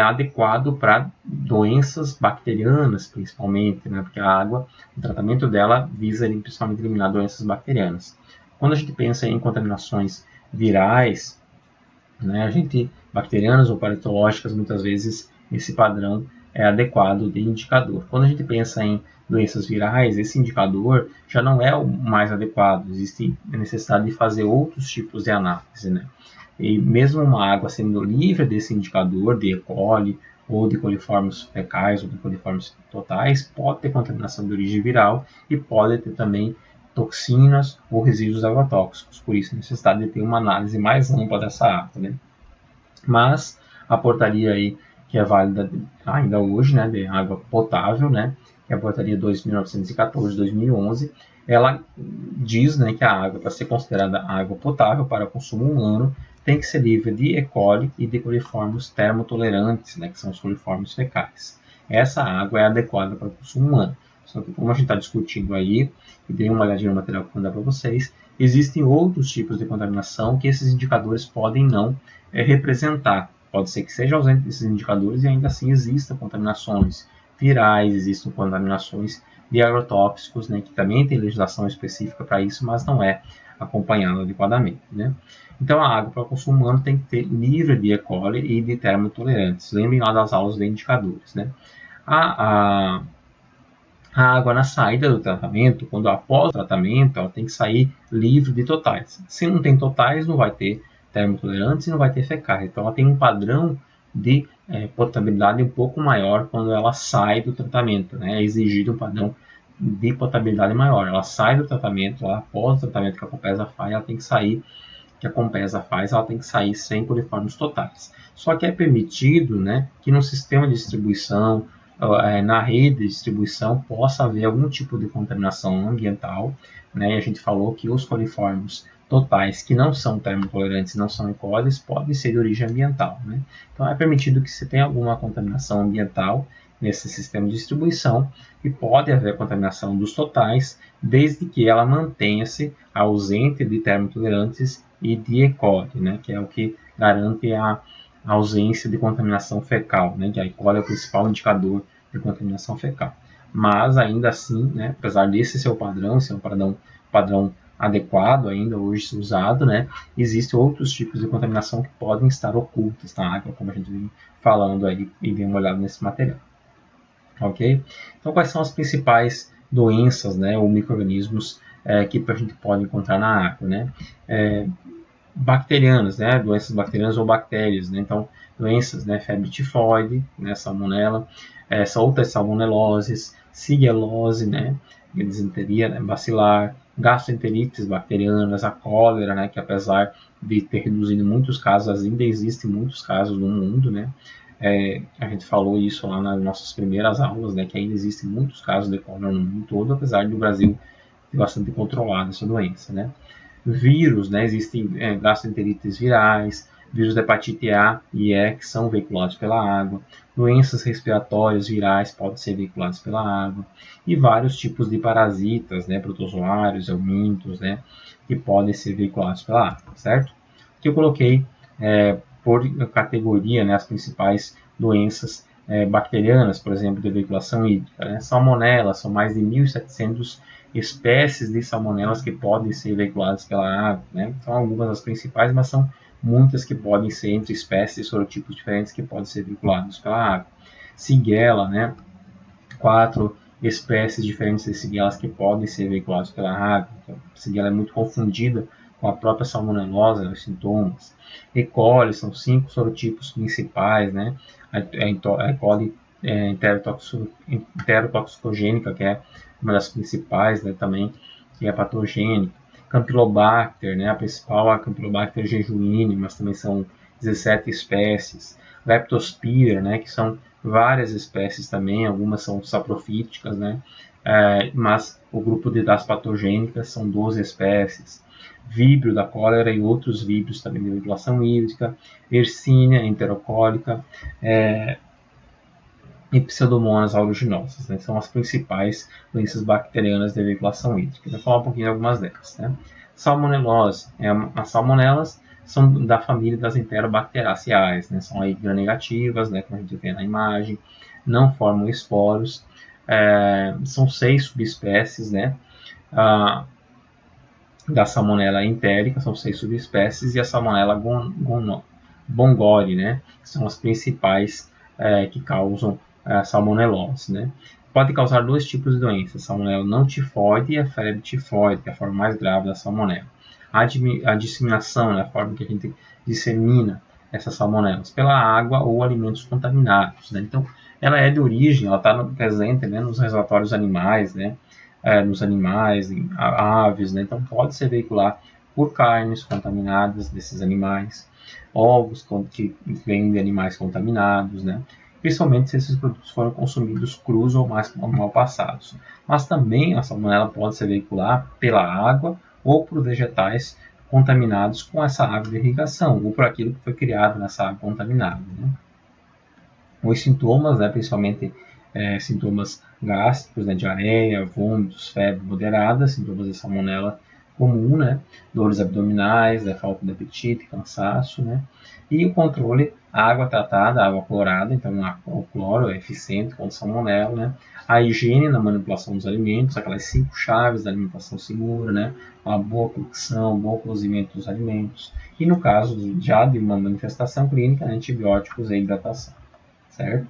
adequado para doenças bacterianas, principalmente, né? Porque a água, o tratamento dela visa principalmente eliminar doenças bacterianas. Quando a gente pensa em contaminações virais, né, bacterianas ou paratológicas, muitas vezes esse padrão é adequado de indicador. Quando a gente pensa em doenças virais, esse indicador já não é o mais adequado, existe a necessidade de fazer outros tipos de análise, né? E mesmo uma água sendo livre desse indicador de E. coli ou de coliformes fecais ou de coliformes totais, pode ter contaminação de origem viral e pode ter também toxinas ou resíduos agrotóxicos. Por isso, a necessidade de ter uma análise mais ampla dessa água, né? Mas a portaria aí, que é válida ainda hoje, né, de água potável, né, que é a portaria 2914/2011, ela diz, né, que a água, para ser considerada água potável para consumo humano, tem que ser livre de E. coli e de coliformes termotolerantes, né, que são os coliformes fecais. Essa água é adequada para o consumo humano. Só que como a gente está discutindo aí, e dei uma olhadinha no material que eu vou dar para vocês, existem outros tipos de contaminação que esses indicadores podem não representar. Pode ser que sejam ausentes esses indicadores e ainda assim existam contaminações virais, existam contaminações de agrotóxicos, né, que também tem legislação específica para isso, mas não é acompanhada adequadamente, né? Então a água para consumo humano tem que ter livre de E. coli e de termotolerantes. Lembrem lá das aulas de indicadores, né? A água na saída do tratamento, quando após o tratamento, ela tem que sair livre de totais. Se não tem totais, não vai ter termotolerantes e não vai ter fecais. Então ela tem um padrão de potabilidade um pouco maior quando ela sai do tratamento, né? É exigido um padrão de potabilidade maior. Ela sai do tratamento, após o tratamento que a Compesa faz, ela tem que sair, ela tem que sair sem coliformes totais. Só que é permitido, né, que no sistema de distribuição, na rede de distribuição, possa haver algum tipo de contaminação ambiental, né? E a gente falou que os coliformes totais que não são termotolerantes, não são E. coli, podem ser de origem ambiental, né? Então é permitido que se tenha alguma contaminação ambiental nesse sistema de distribuição e pode haver contaminação dos totais, desde que ela mantenha-se ausente de termotolerantes e de E. coli, né? Que é o que garante a ausência de contaminação fecal, né? Que a E. coli é o principal indicador de contaminação fecal. Mas ainda assim, né, apesar desse ser o padrão, ser um padrão adequado ainda hoje usado, né, existem outros tipos de contaminação que podem estar ocultos na água, como a gente vem falando aí e dê uma olhada nesse material. Ok? Então, quais são as principais doenças, né, ou micro-organismos que a gente pode encontrar na água, né? Bacterianas, né, doenças bacterianas ou bactérias, né? Então, doenças, né, febre tifoide, né, salmonela, outras salmoneloses, sigelose, né, disenteria, né, bacilar, gastroenterites bacterianas, a cólera, né, que apesar de ter reduzido muitos casos, ainda existem muitos casos no mundo, né? A gente falou isso lá nas nossas primeiras aulas, né, que ainda existem muitos casos de cólera no mundo todo, apesar do Brasil ter bastante controlado essa doença, né? Vírus, né, existem gastroenterites virais, vírus da hepatite A e E que são veiculados pela água, doenças respiratórias virais podem ser veiculadas pela água, e vários tipos de parasitas, né, protozoários, helmintos, né, que podem ser veiculados pela água, certo? Aqui eu coloquei por categoria, né, as principais doenças bacterianas, por exemplo, de veiculação hídrica, né? Salmonela, são mais de 1.700 espécies de salmonelas que podem ser veiculadas pela água, né? São algumas das principais, mas são muitas que podem ser entre espécies e sorotipos diferentes que podem ser veiculados pela água. Shigella, né? 4 espécies diferentes de Shigella que podem ser veiculadas pela água. Então, Shigella é muito confundida com a própria salmonelose, os sintomas. E. coli, são 5 sorotipos principais, né? A E. coli enterotoxicogênica, que é uma das principais, né, também, que é patogênica. Campylobacter, né, a principal é a Campylobacter jejuni, mas também são 17 espécies. Leptospira, né, que são várias espécies também, algumas são saprofíticas, né, mas o grupo das patogênicas são 12 espécies. Víbrio da cólera e outros víbrios também de veiculação hídrica, Yersinia enterocólica, e Pseudomonas aeruginosa, né? São as principais doenças bacterianas de veiculação hídrica. Vou falar um pouquinho de algumas delas, né? Salmonelose, as salmonelas são da família das enterobacteriaceae, né? São aí gram-negativas, né? Como a gente vê na imagem, não formam esporos, são 6 subespécies, né? Da salmonela entérica, são 6 subespécies, e a salmonela bongori, né? Que são as principais que causam salmonelose, né? Pode causar 2 tipos de doenças, a salmonela não tifoide e a febre tifoide, que é a forma mais grave da salmonela. A disseminação, né, a forma que a gente dissemina essas salmonelas, pela água ou alimentos contaminados, né? Então, ela é de origem, ela está presente, né, nos reservatórios animais, né? Nos animais, em aves, né? Então pode ser veicular por carnes contaminadas desses animais, ovos que vêm de animais contaminados, né? Principalmente se esses produtos foram consumidos crus ou mal passados. Mas também a salmonela pode ser veicular pela água ou por vegetais contaminados com essa água de irrigação, ou por aquilo que foi criado nessa água contaminada, né? Os sintomas, né, principalmente sintomas gástricos, né, diarreia, vômitos, febre moderada, sintomas de salmonela comum, né, dores abdominais, falta de apetite, cansaço, né, e o controle, água tratada, água clorada, então o cloro é eficiente contra salmonela, né, a higiene na manipulação dos alimentos, aquelas 5 chaves da alimentação segura, né, a boa cocção, bom cozimento dos alimentos, e no caso já de uma manifestação clínica, né, antibióticos e hidratação, certo?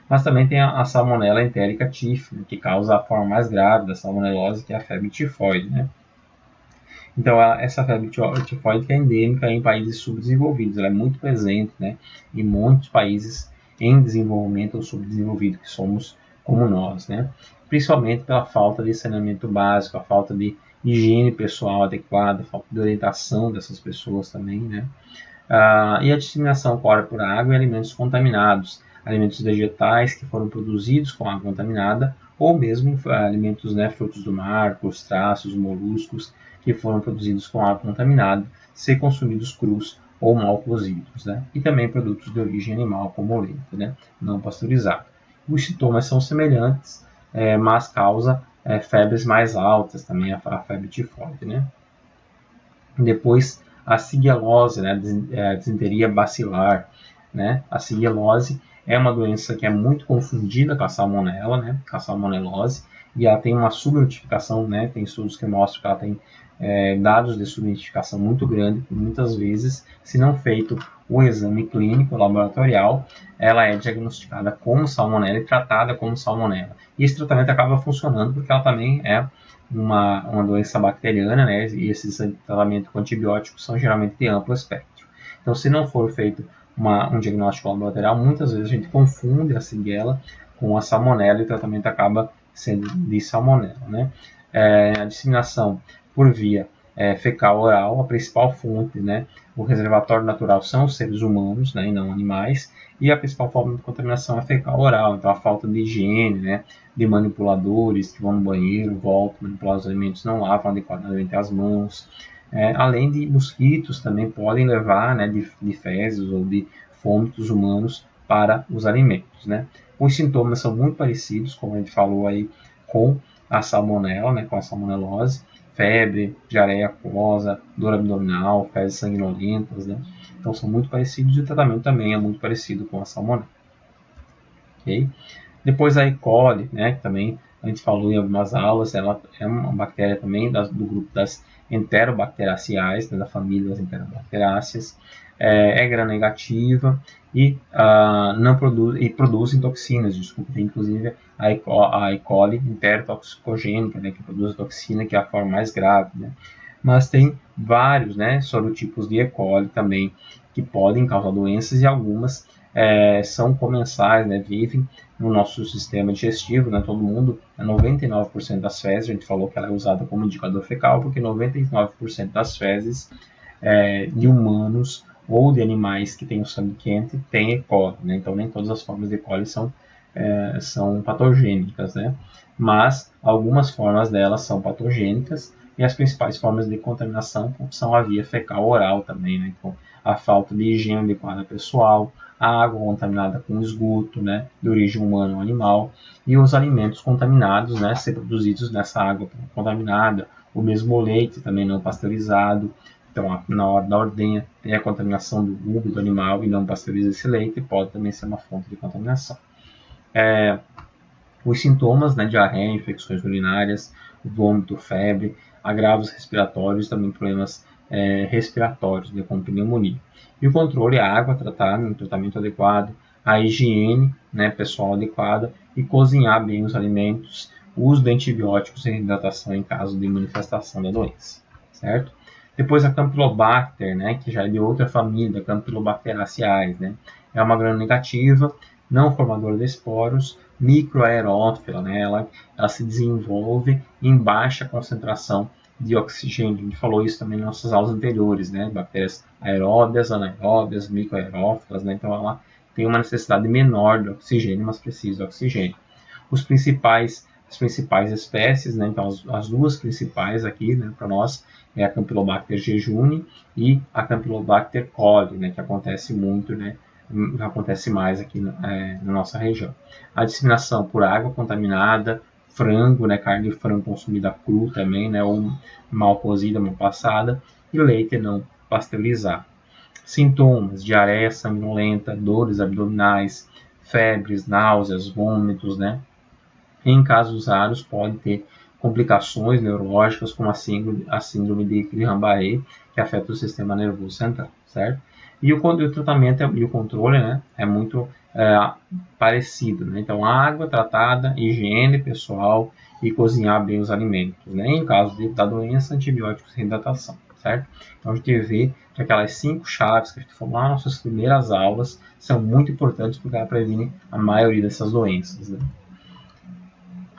Mas também tem a salmonela entérica tífica, que causa a forma mais grave da salmonelose, que é a febre tifoide, né? Então, essa febre tifoide que é endêmica em países subdesenvolvidos, ela é muito presente, né, em muitos países em desenvolvimento ou subdesenvolvido, que somos como nós, né? Principalmente pela falta de saneamento básico, a falta de higiene pessoal adequada, a falta de orientação dessas pessoas também, né? E a disseminação ocorre por água e alimentos contaminados, alimentos vegetais que foram produzidos com água contaminada, ou mesmo alimentos, né, frutos do mar, crustáceos, moluscos, que foram produzidos com água contaminada, ser consumidos crus ou mal cozidos, né? E também produtos de origem animal, como o leite, né, não pasteurizado. Os sintomas são semelhantes, mas causa febres mais altas, também a febre tifoide, né? Depois, a sigelose, né, disenteria bacilar, né? A sigelose é uma doença que é muito confundida com a salmonela, né, com a salmonelose, e ela tem uma subnotificação, né, tem estudos que mostram que ela tem dados de subnotificação muito grande, muitas vezes, se não feito o exame clínico laboratorial, ela é diagnosticada como salmonela e tratada como salmonela. E esse tratamento acaba funcionando porque ela também é uma doença bacteriana, né, e esses tratamentos com antibióticos são geralmente de amplo espectro. Então, se não for feito um diagnóstico laboratorial, muitas vezes a gente confunde a Shigella com a salmonela e o tratamento acaba sendo de salmonela, né? A disseminação por via fecal oral. A principal fonte, né, o reservatório natural são os seres humanos, né, e não animais, e a principal forma de contaminação é fecal oral. Então a falta de higiene, né, de manipuladores que vão no banheiro, voltam, manipular os alimentos, não lavam adequadamente as mãos. Além de mosquitos também podem levar, né, de fezes ou de vômitos humanos para os alimentos, né. Os sintomas são muito parecidos, como a gente falou aí, com a salmonela, né, com a salmonelose: febre, diarreia aquosa, dor abdominal, fezes sanguinolentas, né. Então são muito parecidos e o tratamento também é muito parecido com a salmonela. Okay? Depois a E. coli, né, que também a gente falou em algumas aulas, ela é uma bactéria também do grupo das enterobacteriaceae, né, da família das enterobacteriáceas, é gram-negativa e não produz toxinas, desculpa, inclusive a E. coli enterotoxicogênica, né, que produz toxina, que é a forma mais grave, né. Mas tem vários, né, sorotipos de E. coli também que podem causar doenças, e algumas são comensais, né, vivem no nosso sistema digestivo, né, todo mundo, 99% das fezes, a gente falou que ela é usada como indicador fecal, porque 99% das fezes de humanos ou de animais que têm o sangue quente tem E. coli, né, então nem todas as formas de E. coli são patogênicas, né, mas algumas formas delas são patogênicas, e as principais formas de contaminação são a via fecal oral também, né, então a falta de higiene adequada pessoal, a água contaminada com esgoto, né, de origem humana ou animal, e os alimentos contaminados, né, ser produzidos nessa água contaminada, o mesmo leite também não pasteurizado. Então, na hora da ordenha, tem a contaminação do úmero do animal e não pasteuriza esse leite, pode também ser uma fonte de contaminação. Os sintomas, né, diarreia, infecções urinárias, vômito, febre, agravos respiratórios, também problemas respiratórios, né, como pneumonia. E o controle, a água tratada, um tratamento adequado, a higiene, né, pessoal adequada, e cozinhar bem os alimentos, o uso de antibióticos e hidratação em caso de manifestação da doença, certo? Depois a Campylobacter, né, que já é de outra família, Campylobacteriaceae, né, é uma gram-negativa, não formadora de esporos, microaerófila, né, ela se desenvolve em baixa concentração de oxigênio. A gente falou isso também nas nossas aulas anteriores, né? Bactérias aeróbias, anaeróbias, microaerófilas, né? Então ela tem uma necessidade menor de oxigênio, mas precisa de oxigênio. As principais espécies, né? Então as duas principais aqui, né, para nós, é a Campylobacter jejuni e a Campylobacter coli, né, que acontece muito, né, acontece mais aqui na nossa região. A disseminação por água contaminada, frango, né, carne de frango consumida cru também, né, ou mal cozida, mal passada, e leite não pasteurizado. Sintomas: diarreia sanguinolenta, dores abdominais, febres, náuseas, vômitos, né. Em casos raros, pode ter complicações neurológicas, como a síndrome de Guillain-Barré, que afeta o sistema nervoso central, certo? E o tratamento e o controle, né, é muito parecido, né? Então, água tratada, higiene pessoal e cozinhar bem os alimentos, né? Em caso da doença, antibióticos e hidratação, certo? Então, a gente vê que aquelas 5 chaves que a gente falou nas nossas primeiras aulas são muito importantes porque ela previne a maioria dessas doenças, né?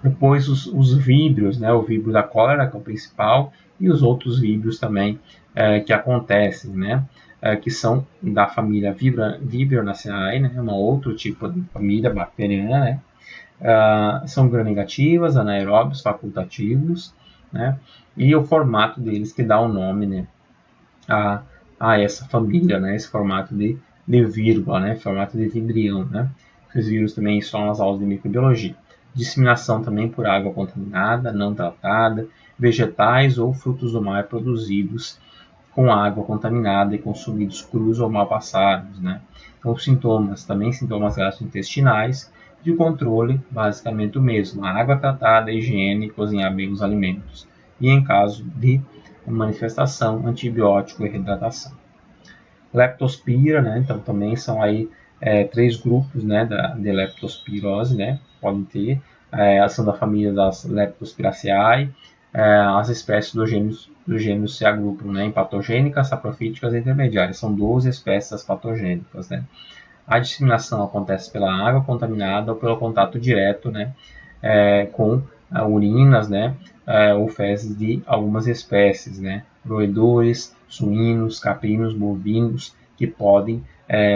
Depois os víbrios, né? O víbrio da cólera, que é o principal, e os outros víbrios também que acontecem, né? Que são da família Vibrionaceae, né? Um outro tipo de família bacteriana, né? São gram-negativas, anaeróbios, facultativos, né? E o formato deles que dá o nome, né, a essa família, né? Esse formato de vírgula, né? Formato de vibrião, né? Esses vírus também são nas aulas de microbiologia. Disseminação também por água contaminada, não tratada, vegetais ou frutos do mar produzidos com água contaminada e consumidos crus ou mal passados, né? Então, sintomas gastrointestinais, de controle basicamente o mesmo: a água tratada, a higiene, cozinhar bem os alimentos. E em caso de manifestação, antibiótico e reidratação. Leptospira, né? Então também são aí 3 grupos, né, de leptospirose, né? Podem ter ação da família das Leptospiraceae. As espécies do gênero se agrupam, né, em patogênicas, saprofíticas e intermediárias. São 12 espécies patogênicas, né? A disseminação acontece pela água contaminada ou pelo contato direto, né, com urinas, né, ou fezes de algumas espécies, né, roedores, suínos, caprinos, bovinos, que podem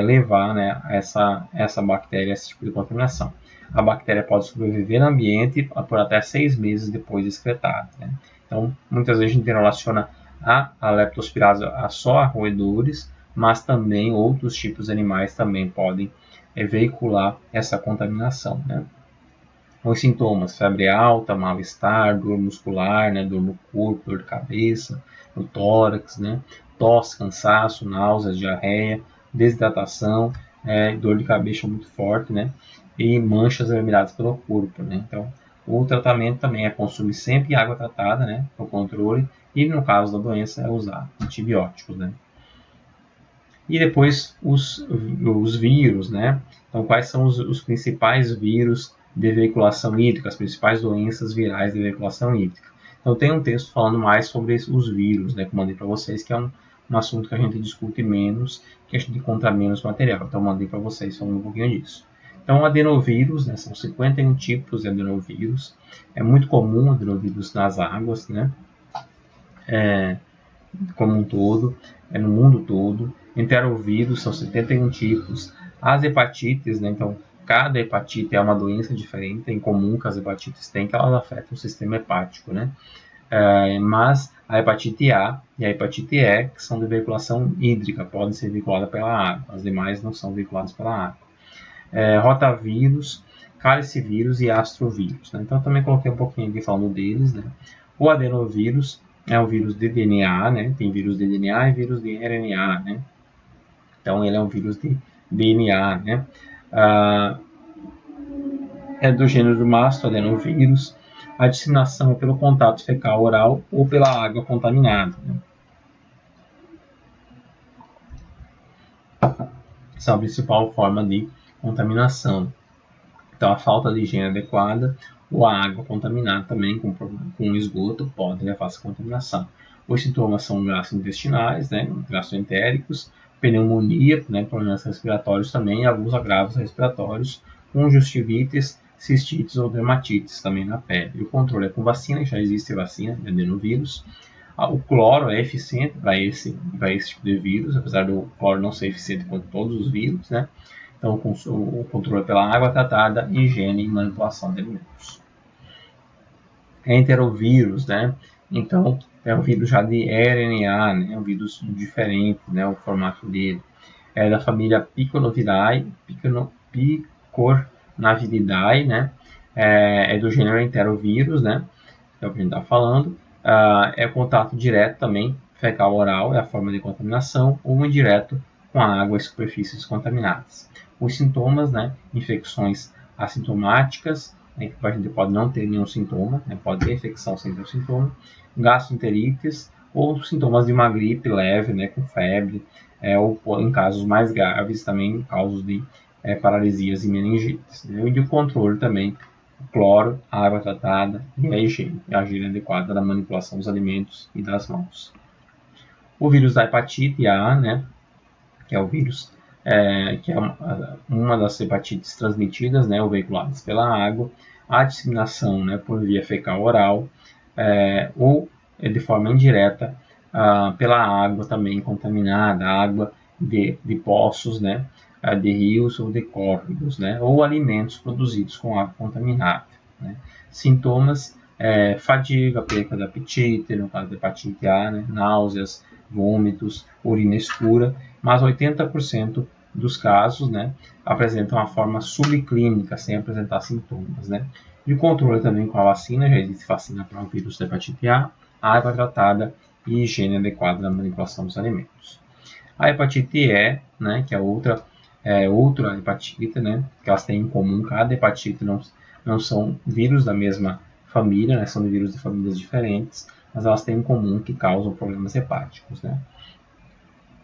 levar, né, essa bactéria, esse tipo de contaminação. A bactéria pode sobreviver no ambiente por até 6 meses depois de excretada, né? Então, muitas vezes a gente relaciona a leptospirose a só a roedores, mas também outros tipos de animais também podem veicular essa contaminação, né? Os sintomas: febre alta, mal-estar, dor muscular, né, dor no corpo, dor de cabeça, no tórax, né, tosse, cansaço, náuseas, diarreia, desidratação, dor de cabeça muito forte, né, e manchas vermelhadas pelo corpo, né. Então, o tratamento também é consumir sempre água tratada, né, para o controle, e no caso da doença é usar antibióticos, né. E depois os vírus, né? Então, quais são os principais vírus de veiculação hídrica, as principais doenças virais de veiculação hídrica? Então, tem um texto falando mais sobre os vírus, né? Que eu mandei para vocês, que é um assunto que a gente discute menos, que a gente encontra menos material. Então, eu mandei para vocês falando um pouquinho disso. Então, o adenovírus, né? São 51 tipos de adenovírus. É muito comum adenovírus nas águas, né? Como um todo, no mundo todo. Enterovírus são 71 tipos. As hepatites, né, então cada hepatite é uma doença diferente, é incomum que as hepatites têm, que elas afetam o sistema hepático, né? Mas a hepatite A e a hepatite E, que são de veiculação hídrica, podem ser veiculadas pela água, as demais não são veiculadas pela água. Rotavírus, calicivírus e astrovírus, né? Então eu também coloquei um pouquinho aqui falando deles, né? O adenovírus é um vírus de DNA, né? Tem vírus de DNA e vírus de RNA, né? Então ele é um vírus de DNA, né? É do gênero mastoadenovírus. A disseminação é pelo contato fecal oral ou pela água contaminada, né? Essa é a principal forma de contaminação. Então, a falta de higiene adequada ou a água contaminada também com esgoto pode levar a essa contaminação. Os sintomas são gastrointestinais, né, gastroentéricos, pneumonia, né, problemas respiratórios também, e alguns agravos respiratórios, conjuntivites, cistites ou dermatites também na pele. E o controle é com vacina, já existe vacina de adenovírus. O cloro é eficiente para esse tipo de vírus, apesar do cloro não ser eficiente contra todos os vírus, né? Então, o controle pela água tratada, higiene e manipulação de alimentos. Enterovírus, né? Então, é um vírus já de RNA, né? É um vírus diferente, né? O formato dele. É da família Picornaviridae, né? É do gênero enterovírus, né? É o que a gente está falando. É contato direto também, fecal oral, é a forma de contaminação, ou indireto com a água e superfícies contaminadas. Os sintomas, né, infecções assintomáticas, né, a gente pode não ter nenhum sintoma, né, pode ter infecção sem ter sintoma, gastroenterites, ou sintomas de uma gripe leve, né, com febre, ou em casos mais graves também, casos de paralisias e meningites. Né, e de controle também, cloro, a água tratada e a higiene adequada da manipulação dos alimentos e das mãos. O vírus da hepatite A, né, que é o vírus que é uma das hepatites transmitidas, né, ou veiculadas pela água, a disseminação, né, por via fecal oral, ou de forma indireta pela água também contaminada, água de poços, né, de rios ou de córregos, né, ou alimentos produzidos com água contaminada, né. Sintomas: fadiga, perda de apetite, no caso da hepatite A, né, náuseas, vômitos, urina escura, mas 80% dos casos, né, apresentam uma forma subclínica, sem apresentar sintomas, né. E o controle também com a vacina, já existe vacina para o vírus da hepatite A, água tratada e higiene adequada na manipulação dos alimentos. A hepatite E, né, que é outra hepatite, né, que elas têm em comum, cada hepatite não são vírus da mesma família, né, são vírus de famílias diferentes, mas elas têm em comum que causam problemas hepáticos, né.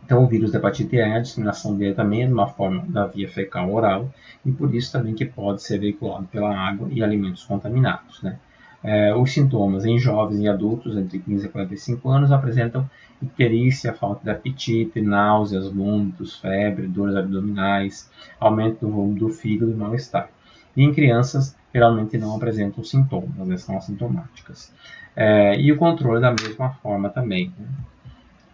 Então, o vírus da hepatite E, a disseminação dele também é numa forma da via fecal oral, e por isso também que pode ser veiculado pela água e alimentos contaminados, né. Os sintomas em jovens e adultos entre 15 e 45 anos apresentam icterícia, falta de apetite, náuseas, vômitos, febre, dores abdominais, aumento do volume do fígado e mal-estar. E em crianças, geralmente não apresentam sintomas, né? São assintomáticas. E o controle da mesma forma também, né?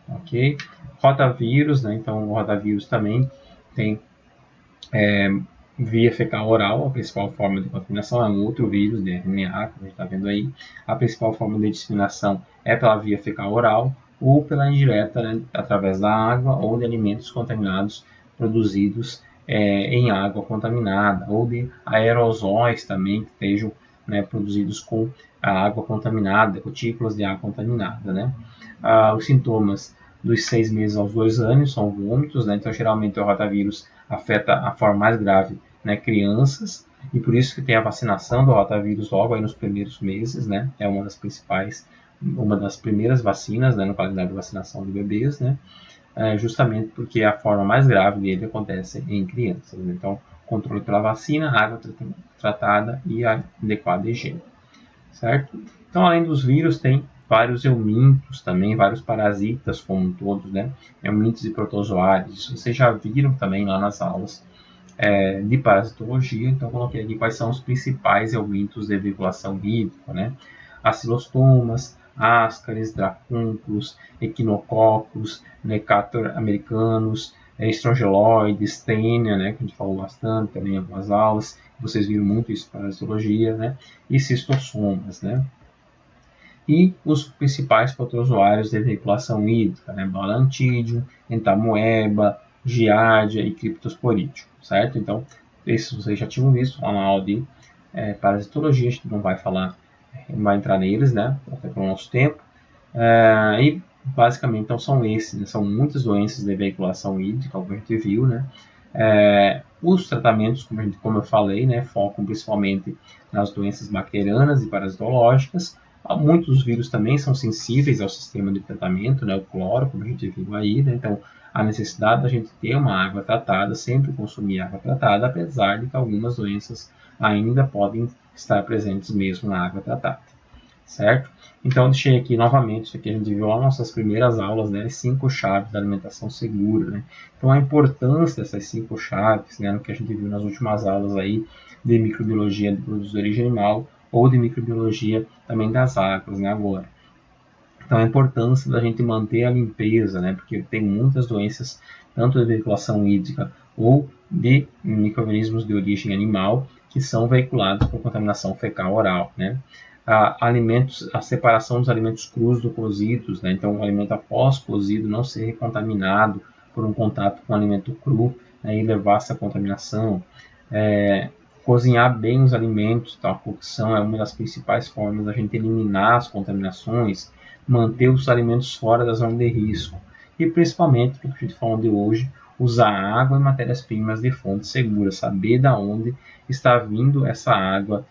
Ok? Rotavírus, né? Então o rotavírus também tem via fecal oral, a principal forma de contaminação é um outro vírus de RNA, como a gente está vendo aí. A principal forma de disseminação é pela via fecal oral ou pela indireta, né, através da água ou de alimentos contaminados produzidos em água contaminada, ou de aerosóis também que estejam, né, produzidos com a água contaminada, gotículas de água contaminada, né? Os sintomas dos 6 meses aos 2 anos são vômitos, né? Então geralmente o rotavírus afeta a forma mais grave, né, crianças, e por isso que tem a vacinação do rotavírus logo aí nos primeiros meses, né? É uma das primeiras vacinas, né, no calendário de vacinação de bebês, né? Justamente porque a forma mais grave dele acontece em crianças, né? Então, controle pela vacina, água tratada e a adequada higiene, certo? Então, além dos vírus, tem vários eumintos também, vários parasitas como todos, né? Eumintos e protozoários. Vocês já viram também lá nas aulas de parasitologia, então coloquei aqui quais são os principais eumintos de veiculação hídrica, né? Acilostomas, ascaris, dracúnculos, equinococos, necator americanos, estrongeloides, tênia, né, que a gente falou bastante também em algumas aulas, vocês viram muito isso em parasitologia, né? E cistossomas, né? E os principais protozoários de veiculação hídrica, né? Balantidium, entamoeba, giardia e criptosporídeo, certo? Então, esses vocês já tinham visto lá na aula de parasitologia, a gente não vai falar, não vai entrar neles, né? Até pelo nosso tempo. E basicamente, então, são esses, né? São muitas doenças de veiculação hídrica, como a gente viu, né? Os tratamentos, como eu falei, né, focam principalmente nas doenças bacterianas e parasitológicas. Muitos vírus também são sensíveis ao sistema de tratamento, né, o cloro, como a gente viu aí, né? Então, a necessidade da gente ter uma água tratada, sempre consumir água tratada, apesar de que algumas doenças ainda podem estar presentes mesmo na água tratada, certo? Então, deixei aqui novamente, isso aqui a gente viu lá nas nossas primeiras aulas, né, 5 chaves da alimentação segura, né? Então, a importância dessas 5 chaves, né, no que a gente viu nas últimas aulas aí de microbiologia de produtos de origem animal ou de microbiologia também das águas, né, agora. Então, a importância da gente manter a limpeza, né, porque tem muitas doenças, tanto de veiculação hídrica ou de micro-organismos de origem animal, que são veiculados por contaminação fecal oral, né? A separação dos alimentos crus do cozidos, né? Então, o alimento após cozido não ser contaminado por um contato com o alimento cru, né, e levar essa contaminação. Cozinhar bem os alimentos, tá? A cocção é uma das principais formas da gente eliminar as contaminações, manter os alimentos fora da zona de risco e principalmente, que a gente falou de hoje, usar água e matérias-primas de fonte segura, saber de onde está vindo essa água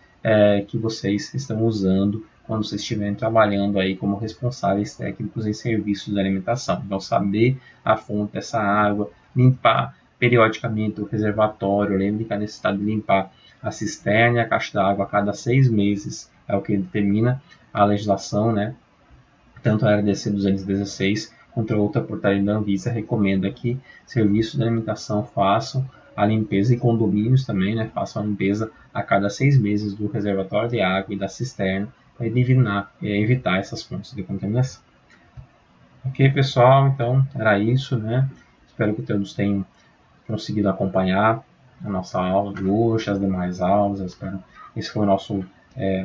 que vocês estão usando quando vocês estiverem trabalhando aí como responsáveis técnicos em serviços de alimentação. Então, saber a fonte dessa água, limpar periodicamente o reservatório, lembre que a necessidade de limpar a cisterna e a caixa d'água a cada 6 meses é o que determina a legislação, né? Tanto a RDC 216 quanto a outra portaria da Anvisa recomenda que serviços de alimentação façam a limpeza e condomínios também, né, façam a limpeza a cada 6 meses do reservatório de água e da cisterna para evitar essas fontes de contaminação. Ok, pessoal, então era isso, né? Espero que todos tenham conseguido acompanhar a nossa aula de hoje, as demais aulas. Esse foi o nosso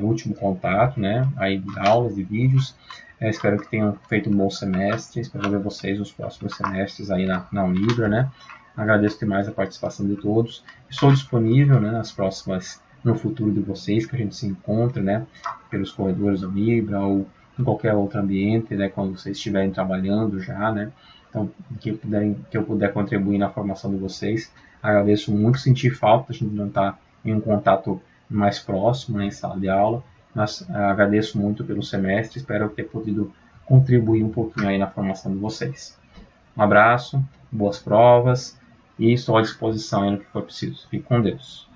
último contato, né? Aí de aulas, de vídeos. Espero que tenham feito um bom semestre. Espero ver vocês nos próximos semestres aí na Unibra, né? Agradeço demais a participação de todos. Estou disponível, né, no futuro de vocês, que a gente se encontre, né, pelos corredores da Unibra ou em qualquer outro ambiente, né, quando vocês estiverem trabalhando já, né. Então, que eu puder contribuir na formação de vocês. Agradeço muito, senti falta, a gente não está em um contato mais próximo, né, em sala de aula, mas agradeço muito pelo semestre, espero ter podido contribuir um pouquinho aí na formação de vocês. Um abraço, boas provas e estou à disposição aí no que for preciso. Fique com Deus.